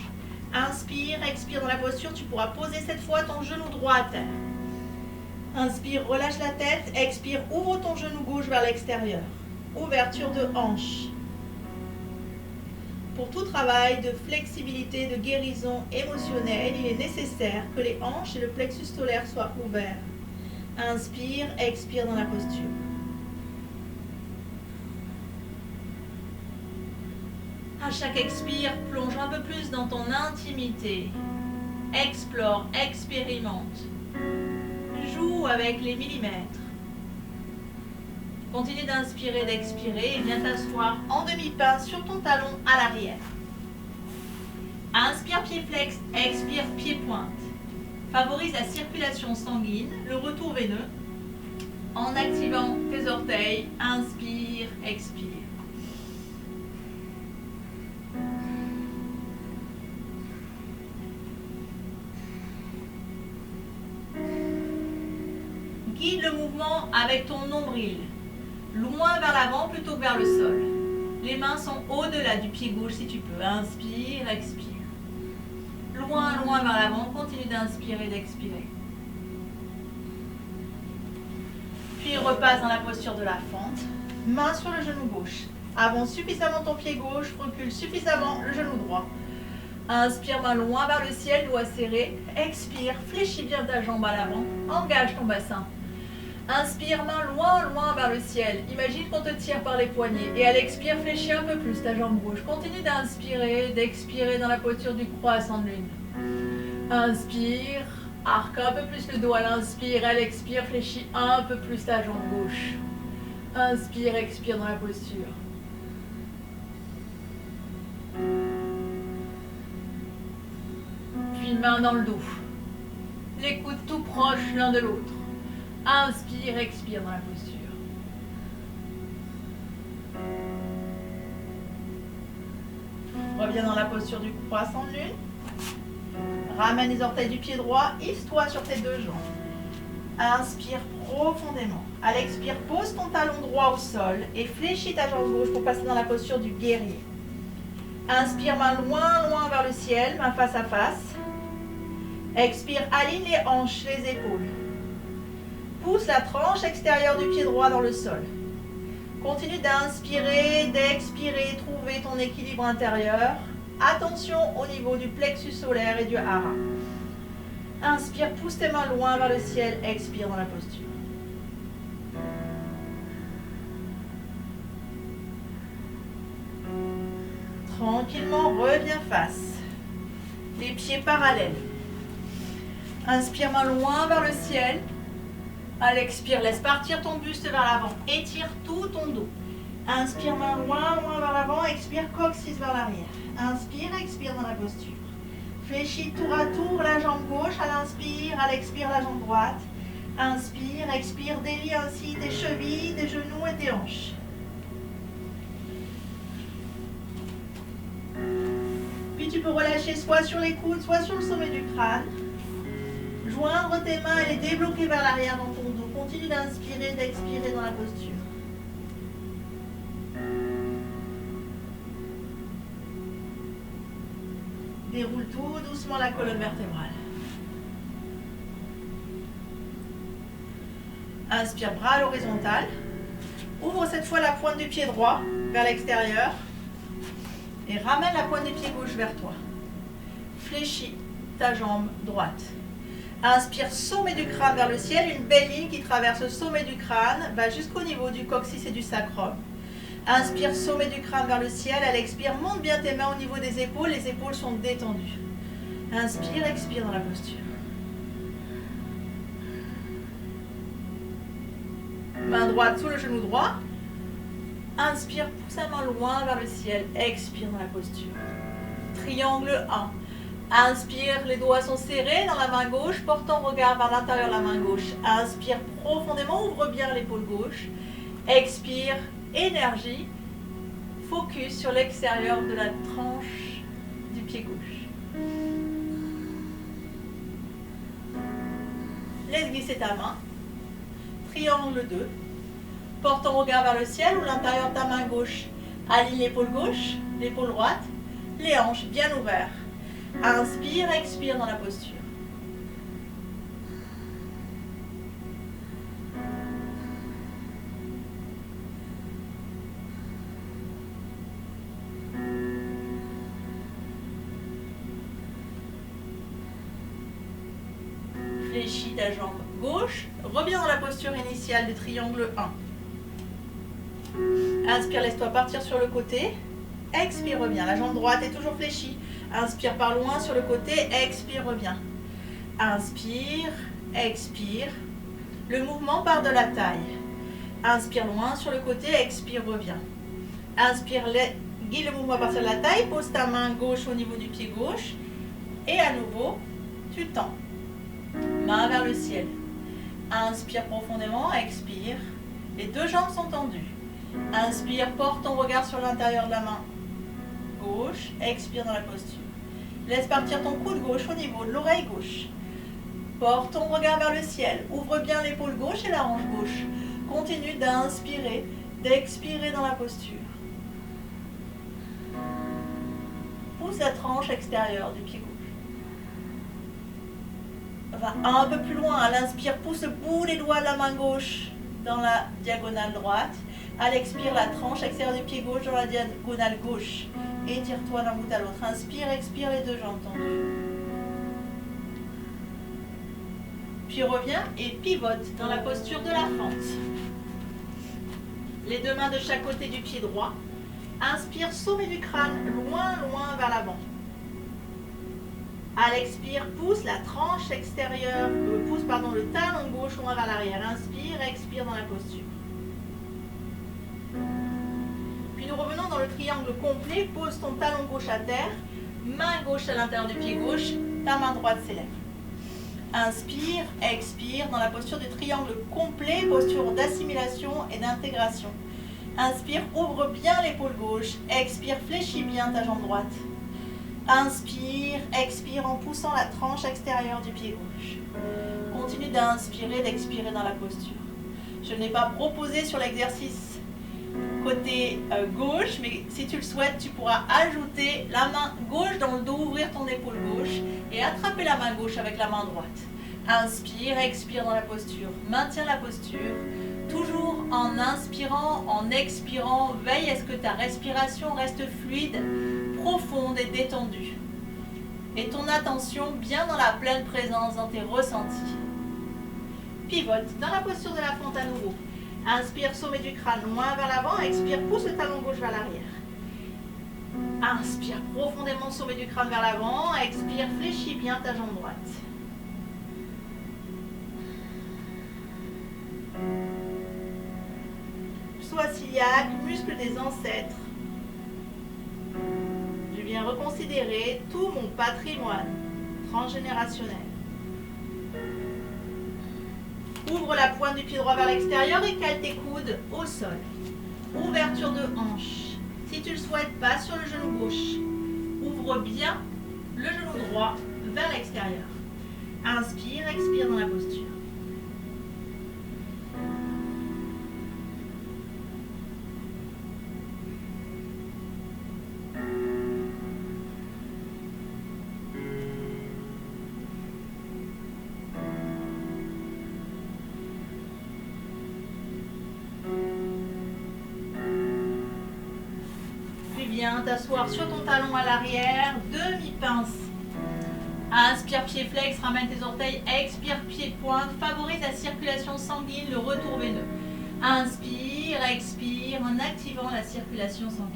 Speaker 1: Inspire, expire dans la posture. Tu pourras poser cette fois ton genou droit à terre. Inspire, relâche la tête. Expire, ouvre ton genou gauche vers l'extérieur. Ouverture de hanche. Pour tout travail de flexibilité, de guérison émotionnelle, il est nécessaire que les hanches et le plexus solaire soient ouverts. Inspire, expire dans la posture. À chaque expire, plonge un peu plus dans ton intimité. Explore, expérimente. Joue avec les millimètres. Continue d'inspirer, d'expirer et viens t'asseoir en demi-pince sur ton talon à l'arrière. Inspire, pied flex, expire, pied pointe. Favorise la circulation sanguine, le retour veineux en activant tes orteils. Inspire, expire. Guide le mouvement avec ton nombril, loin vers l'avant plutôt que vers le sol. Les mains sont au-delà du pied gauche si tu peux. Inspire, expire. Loin, loin vers l'avant, continue d'inspirer, d'expirer. Puis repasse dans la posture de la fente. Main sur le genou gauche. Avance suffisamment ton pied gauche, recule suffisamment le genou droit. Inspire, main loin vers le ciel, doigts serrés. Expire, fléchis bien ta jambe à l'avant. Engage ton bassin. Inspire, main loin, loin vers le ciel. Imagine qu'on te tire par les poignets. Et à l'expire, fléchis un peu plus ta jambe gauche. Continue d'inspirer, d'expirer dans la posture du croissant de lune. Inspire, arque un peu plus le dos à l'inspire. À l'expire, fléchis un peu plus ta jambe gauche. Inspire, expire dans la posture. Puis main dans le dos. Les coudes tout proches l'un de l'autre. Inspire, expire dans la posture. Reviens dans la posture du croissant de lune. Ramène les orteils du pied droit, hisse-toi sur tes deux jambes. Inspire profondément. À l'expire, pose ton talon droit au sol et fléchis ta jambe gauche pour passer dans la posture du guerrier. Inspire, main loin, loin vers le ciel, main face à face. Expire, aligne les hanches, les épaules. Pousse la tranche extérieure du pied droit dans le sol. Continue d'inspirer, d'expirer, trouver ton équilibre intérieur. Attention au niveau du plexus solaire et du hara. Inspire, pousse tes mains loin vers le ciel, expire dans la posture. Tranquillement, reviens face. Les pieds parallèles. Inspire, main loin vers le ciel. À l'expire, laisse partir ton buste vers l'avant. Étire tout ton dos. Inspire, main loin, loin vers l'avant. Expire, coccyx vers l'arrière. Inspire, expire dans la posture. Fléchis tour à tour la jambe gauche à l'inspire, à l'expire la jambe droite. Inspire, expire, délie ainsi tes chevilles, tes genoux et tes hanches. Puis tu peux relâcher soit sur les coudes, soit sur le sommet du crâne. Joindre tes mains et les débloquer vers l'arrière dans ton dos. Continue d'inspirer, d'expirer dans la posture. Déroule tout doucement la colonne vertébrale. Inspire, bras à l'horizontale. Ouvre cette fois la pointe du pied droit vers l'extérieur. Et ramène la pointe du pied gauche vers toi. Fléchis ta jambe droite. Inspire, sommet du crâne vers le ciel. Une belle ligne qui traverse le sommet du crâne, va jusqu'au niveau du coccyx et du sacrum. Inspire, sommet du crâne vers le ciel. À l'expire, monte bien tes mains au niveau des épaules. Les épaules sont détendues. Inspire, expire dans la posture. Main droite sous le genou droit. Inspire, pousse la main loin vers le ciel. Expire dans la posture. Triangle 1. Inspire, les doigts sont serrés dans la main gauche. Porte ton regard vers l'intérieur de la main gauche. Inspire profondément, ouvre bien l'épaule gauche. Expire, énergie. Focus sur l'extérieur de la tranche du pied gauche. Laisse glisser ta main. Triangle 2. Porte ton regard vers le ciel ou l'intérieur de ta main gauche. Aligne l'épaule gauche, l'épaule droite, les hanches bien ouvertes. Inspire, expire dans la posture. Fléchis ta jambe gauche. Reviens dans la posture initiale du triangle 1. Inspire, laisse-toi partir sur le côté. Expire, reviens. La jambe droite est toujours fléchie. Inspire par loin sur le côté. Expire, reviens. Inspire, expire. Le mouvement part de la taille. Inspire loin sur le côté. Expire, reviens. Inspire, guide le mouvement à partir de la taille. Pose ta main gauche au niveau du pied gauche. Et à nouveau, tu tends. Main vers le ciel. Inspire profondément. Expire. Les deux jambes sont tendues. Inspire, porte ton regard sur l'intérieur de la main gauche. Expire dans la posture. Laisse partir ton coude gauche au niveau de l'oreille gauche. Porte ton regard vers le ciel. Ouvre bien l'épaule gauche et la hanche gauche. Continue d'inspirer, d'expirer dans la posture. Pousse la tranche extérieure du pied gauche. Va un peu plus loin. À l'inspire, pousse le bout des doigts de la main gauche dans la diagonale droite. À l'expire, la tranche extérieure du pied gauche dans la diagonale gauche. Étire-toi d'un bout à l'autre. Inspire, expire, les deux jambes tendues. Puis reviens et pivote dans la posture de la fente. Les deux mains de chaque côté du pied droit. Inspire, sommet du crâne, loin, loin vers l'avant. À l'expire, pousse la tranche extérieure, le talon gauche loin vers l'arrière. Inspire, expire dans la posture. Puis nous revenons dans le triangle complet. Pose ton talon gauche à terre, main gauche à l'intérieur du pied gauche, ta main droite s'élève. Inspire, expire dans la posture du triangle complet, posture d'assimilation et d'intégration. Inspire, ouvre bien l'épaule gauche. Expire, fléchis bien ta jambe droite. Inspire, expire en poussant la tranche extérieure du pied gauche. Continue d'inspirer, d'expirer dans la posture. Je n'ai pas proposé sur l'exercice côté gauche, mais si tu le souhaites, tu pourras ajouter la main gauche dans le dos, ouvrir ton épaule gauche et attraper la main gauche avec la main droite. Inspire, expire dans la posture. Maintiens la posture. Toujours en inspirant, en expirant, veille à ce que ta respiration reste fluide, profonde et détendue. Et ton attention bien dans la pleine présence, dans tes ressentis. Pivote dans la posture de la fente à nouveau. Inspire, sommet du crâne loin vers l'avant. Expire, pousse le talon gauche vers l'arrière. Inspire profondément, sommet du crâne vers l'avant. Expire, fléchis bien ta jambe droite. Psoas iliaque, muscle des ancêtres. Je viens reconsidérer tout mon patrimoine transgénérationnel. Ouvre la pointe du pied droit vers l'extérieur et cale tes coudes au sol. Ouverture de hanche. Si tu le souhaites, passe sur le genou gauche. Ouvre bien le genou droit vers l'extérieur. Inspire, expire dans la posture. T'asseoir sur ton talon à l'arrière, demi-pince. Inspire, pied flex, ramène tes orteils, expire, pied pointe, favorise la circulation sanguine, le retour veineux. Inspire, expire, en activant la circulation sanguine.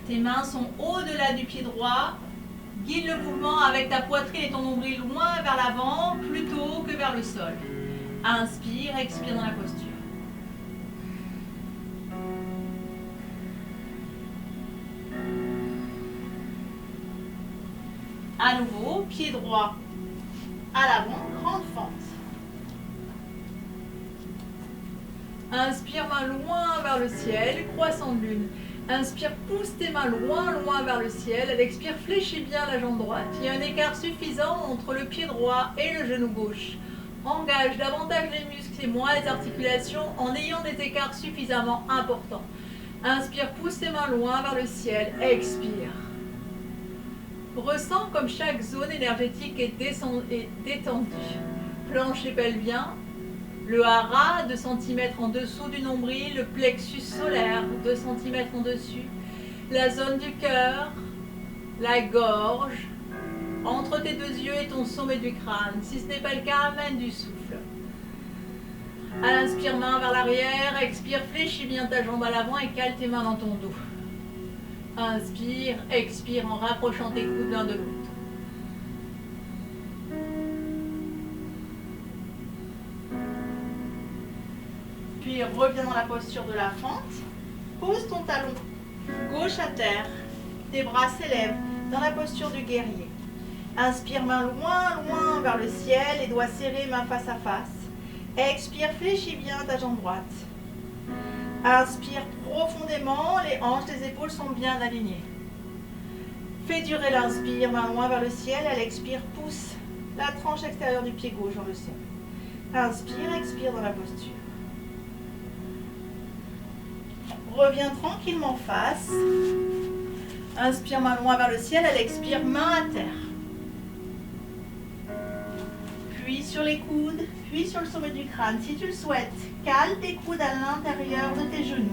Speaker 1: Tes mains sont au-delà du pied droit. Guide le mouvement avec ta poitrine et ton nombril loin vers l'avant plutôt que vers le sol. Inspire, expire dans la posture. À nouveau, pied droit à l'avant, grande fente. Inspire, main loin vers le ciel, croissant de lune. Inspire, pousse tes mains loin, loin vers le ciel. Elle expire, fléchis bien la jambe droite. Il y a un écart suffisant entre le pied droit et le genou gauche. Engage davantage les muscles et moins les articulations en ayant des écarts suffisamment importants. Inspire, pousse tes mains loin vers le ciel. Expire. Ressens comme chaque zone énergétique est détendue. Plancher pelvien. Le hara, 2 cm en dessous du nombril, le plexus solaire, 2 cm en dessus, la zone du cœur, la gorge, entre tes deux yeux et ton sommet du crâne. Si ce n'est pas le cas, amène du souffle. À l'inspire, main vers l'arrière, expire, fléchis bien ta jambe à l'avant et cale tes mains dans ton dos. Inspire, expire en rapprochant tes coudes l'un de l'autre. Puis reviens dans la posture de la fente. Pose ton talon gauche à terre. Tes bras s'élèvent dans la posture du guerrier. Inspire, main loin, loin vers le ciel, les doigts serrés, main face à face. Expire, fléchis bien ta jambe droite. Inspire profondément, les hanches des épaules sont bien alignées. Fais durer l'inspire, main loin vers le ciel. À l'expire, pousse la tranche extérieure du pied gauche dans le sol. Inspire, expire dans la posture. Reviens tranquillement face. Inspire, main loin vers le ciel. Elle expire, main à terre. Puis sur les coudes, puis sur le sommet du crâne. Si tu le souhaites, cale tes coudes à l'intérieur de tes genoux.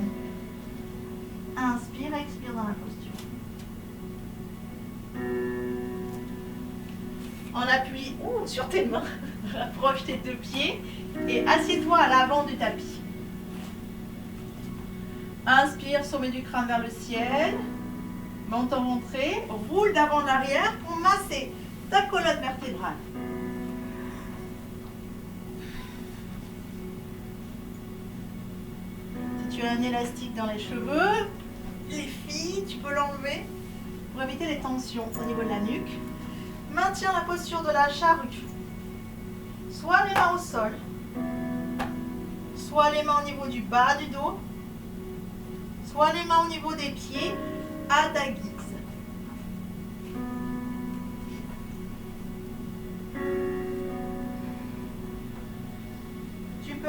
Speaker 1: Inspire, expire dans la posture. En appui sur tes mains, rapproche tes deux pieds et assieds-toi à l'avant du tapis. Inspire, sommet du crâne vers le ciel. Menton rentré. Roule d'avant en arrière pour masser ta colonne vertébrale. Si tu as un élastique dans les cheveux, les filles, tu peux l'enlever pour éviter les tensions au niveau de la nuque. Maintiens la posture de la charrue. Soit les mains au sol, soit les mains au niveau du bas du dos, soit les mains au niveau des pieds à ta guise.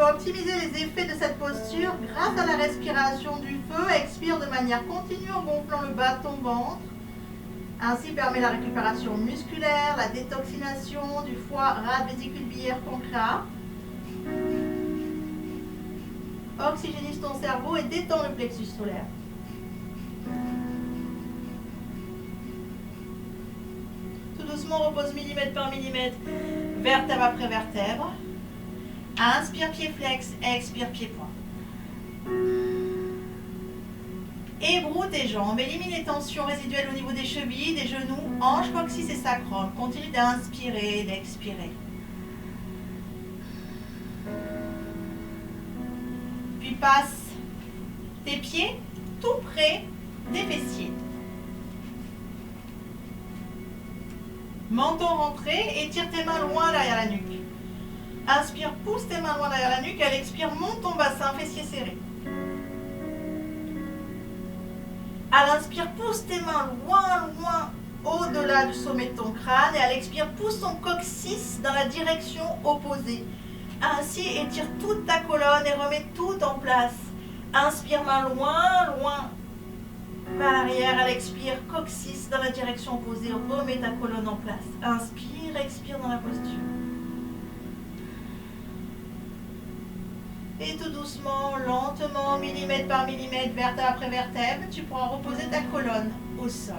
Speaker 1: peux optimiser les effets de cette posture grâce à la respiration du feu. Expire de manière continue en gonflant le bas de ton ventre. Ainsi permet la récupération musculaire, la détoxination du foie, rate, vésicule biliaire, pancréas. Oxygénise ton cerveau et détend le plexus solaire. Tout doucement, repose millimètre par millimètre, vertèbre après vertèbre. Inspire, pied flex, expire, pied point. Ébroue tes jambes, élimine les tensions résiduelles au niveau des chevilles, des genoux, hanches, coccyx et sacrum. Continue d'inspirer et d'expirer. Puis passe tes pieds tout près des fessiers. Menton rentré, étire tes mains loin derrière la nuque. Inspire, pousse tes mains loin derrière la nuque. Elle expire, monte ton bassin, fessiers serrés. À l'inspire, pousse tes mains loin au-delà du sommet de ton crâne. Et à l'expire, pousse ton coccyx dans la direction opposée. Ainsi, étire toute ta colonne et remets tout en place. Inspire, main loin vers l'arrière. À l'expire, coccyx dans la direction opposée. Remets ta colonne en place. Inspire, expire dans la posture. Et tout doucement, lentement, millimètre par millimètre, vertèbre après vertèbre, tu pourras reposer ta colonne au sol.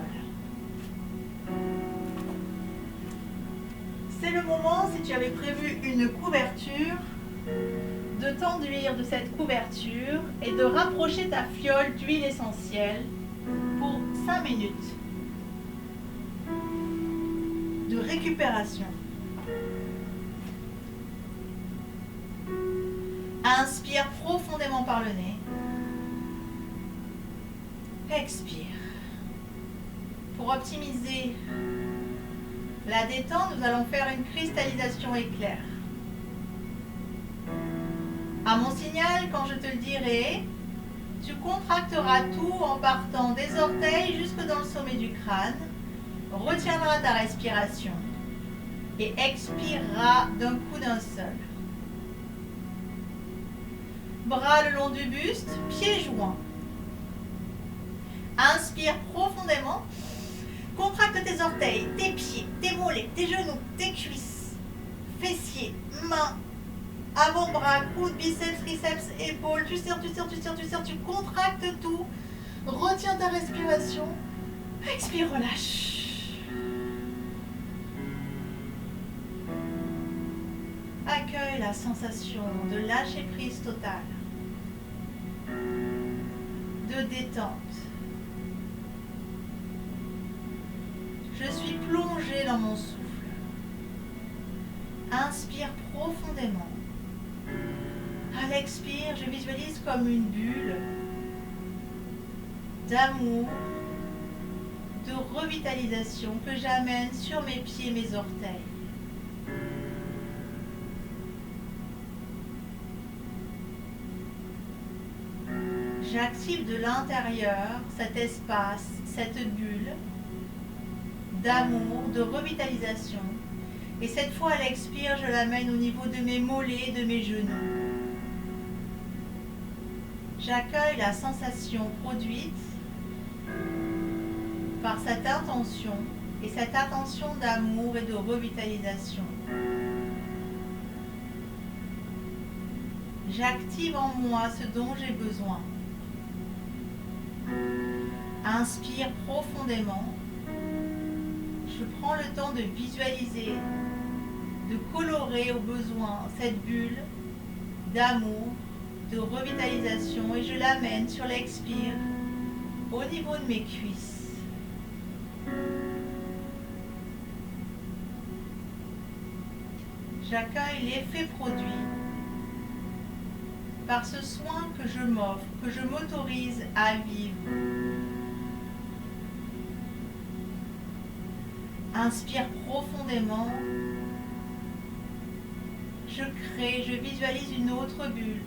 Speaker 1: C'est le moment, si tu avais prévu une couverture, de t'enduire de cette couverture et de rapprocher ta fiole d'huile essentielle pour 5 minutes de récupération. Inspire profondément par le nez. Expire. Pour optimiser la détente, nous allons faire une cristallisation éclair. À mon signal, quand je te le dirai, tu contracteras tout en partant des orteils jusque dans le sommet du crâne, retiendras ta respiration et expireras d'un coup d'un seul. Bras le long du buste, pieds joints. Inspire profondément. Contracte tes orteils, tes pieds, tes mollets, tes genoux, tes cuisses, fessiers, mains, avant-bras, coudes, biceps, triceps, épaules. Tu serres, tu contractes tout. Retiens ta respiration. Expire, relâche. Accueille la sensation de lâcher prise totale, de détente. Je suis plongée dans mon souffle. Inspire profondément. À l'expire, je visualise comme une bulle d'amour, de revitalisation que j'amène sur mes pieds et mes orteils. J'active de l'intérieur cet espace, cette bulle d'amour, de revitalisation. Et cette fois, à l'expire, je l'amène au niveau de mes mollets et de mes genoux. J'accueille la sensation produite par cette intention et cette attention d'amour et de revitalisation. J'active en moi ce dont j'ai besoin. Inspire profondément. Je prends le temps de visualiser, de colorer au besoin cette bulle d'amour, de revitalisation et je l'amène sur l'expire au niveau de mes cuisses. J'accueille l'effet produit par ce soin que je m'offre, que je m'autorise à vivre. Inspire profondément. Je crée, je visualise une autre bulle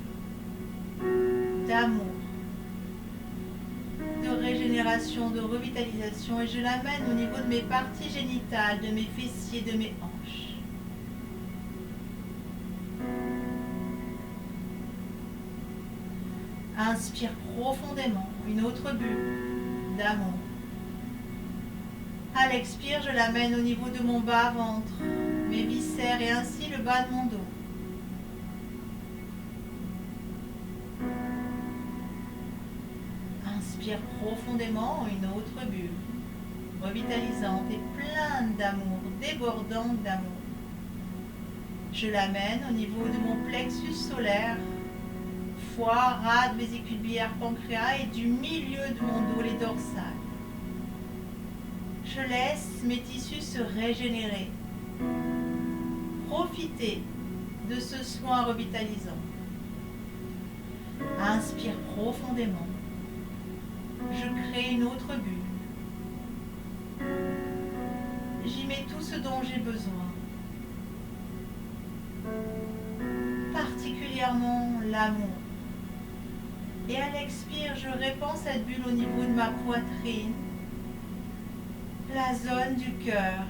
Speaker 1: d'amour, de régénération, de revitalisation et je l'amène au niveau de mes parties génitales, de mes fessiers, de mes hanches. Inspire profondément une autre bulle d'amour. À l'expire, je l'amène au niveau de mon bas-ventre, mes viscères et ainsi le bas de mon dos. Inspire profondément une autre bulle, revitalisante et pleine d'amour, débordante d'amour. Je l'amène au niveau de mon plexus solaire, foie, rade, vésicule biliaire, pancréas et du milieu de mon dos, les dorsales. Je laisse mes tissus se régénérer. Profitez de ce soin revitalisant. Inspire profondément. Je crée une autre bulle. J'y mets tout ce dont j'ai besoin. Particulièrement l'amour. Et à l'expire, je répands cette bulle au niveau de ma poitrine, la zone du cœur.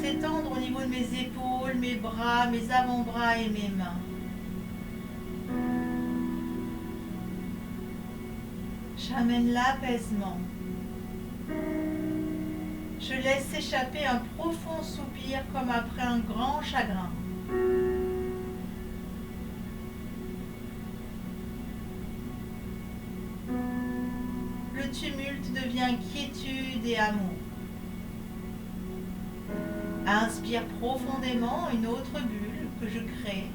Speaker 1: S'étendre au niveau de mes épaules, mes bras, mes avant-bras et mes mains. J'amène l'apaisement. Je laisse s'échapper un profond soupir comme après un grand chagrin. Le tumulte devient quiétude et amour. Inspire profondément une autre bulle que je crée.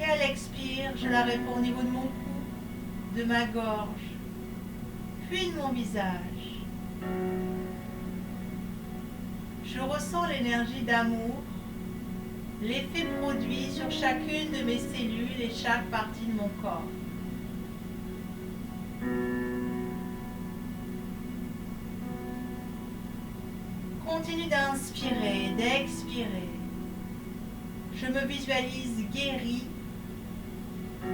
Speaker 1: Et à l'expire, je la répands au niveau de mon cou, de ma gorge, puis de mon visage. Je ressens l'énergie d'amour, l'effet produit sur chacune de mes cellules et chaque partie de mon corps. Continue d'inspirer, d'expirer. Je me visualise guéri,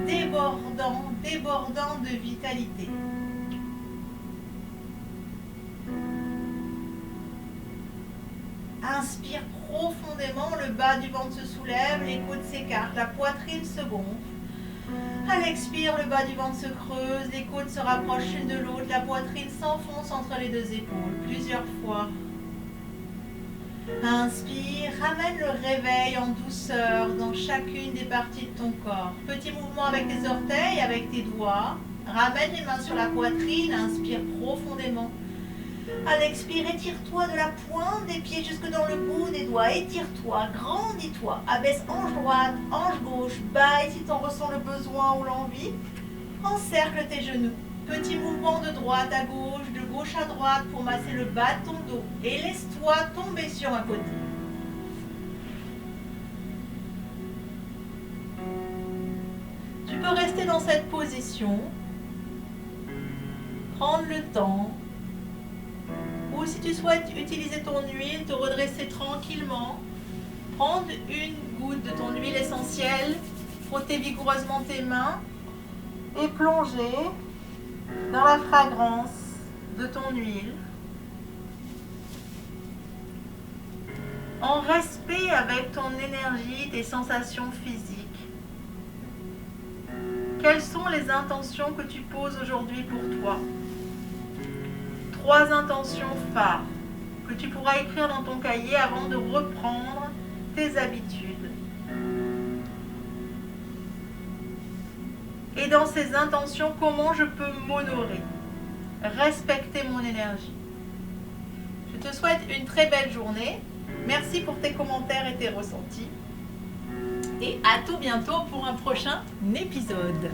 Speaker 1: débordant de vitalité. Inspire profondément, le bas du ventre se soulève, les côtes s'écartent, la poitrine se gonfle. À l'expire, le bas du ventre se creuse, les côtes se rapprochent l'une de l'autre, la poitrine s'enfonce entre les deux épaules, plusieurs fois. Inspire, ramène le réveil en douceur dans chacune des parties de ton corps. Petit mouvement avec tes orteils, avec tes doigts. Ramène les mains sur la poitrine, inspire profondément. À l'expire, étire-toi de la pointe des pieds jusque dans le bout des doigts. Étire-toi, grandis-toi. Abaisse hanche droite, hanche gauche. Baille si tu en ressens le besoin ou l'envie. Encercle tes genoux. Petit mouvement de droite à gauche à droite pour masser le bas de ton dos. Et laisse-toi tomber sur un côté. Tu peux rester dans cette position. Prendre le temps. Ou si tu souhaites utiliser ton huile, te redresser tranquillement. Prendre une goutte de ton huile essentielle. Frotter vigoureusement tes mains. Et plonger dans la fragrance de ton huile, en respect avec ton énergie, tes sensations physiques. Quelles sont les intentions que tu poses aujourd'hui pour toi? 3 intentions phares que tu pourras écrire dans ton cahier avant de reprendre tes habitudes. Et dans ces intentions, comment je peux m'honorer, respecter mon énergie. Je te souhaite une très belle journée. Merci pour tes commentaires et tes ressentis. Et à tout bientôt pour un prochain épisode.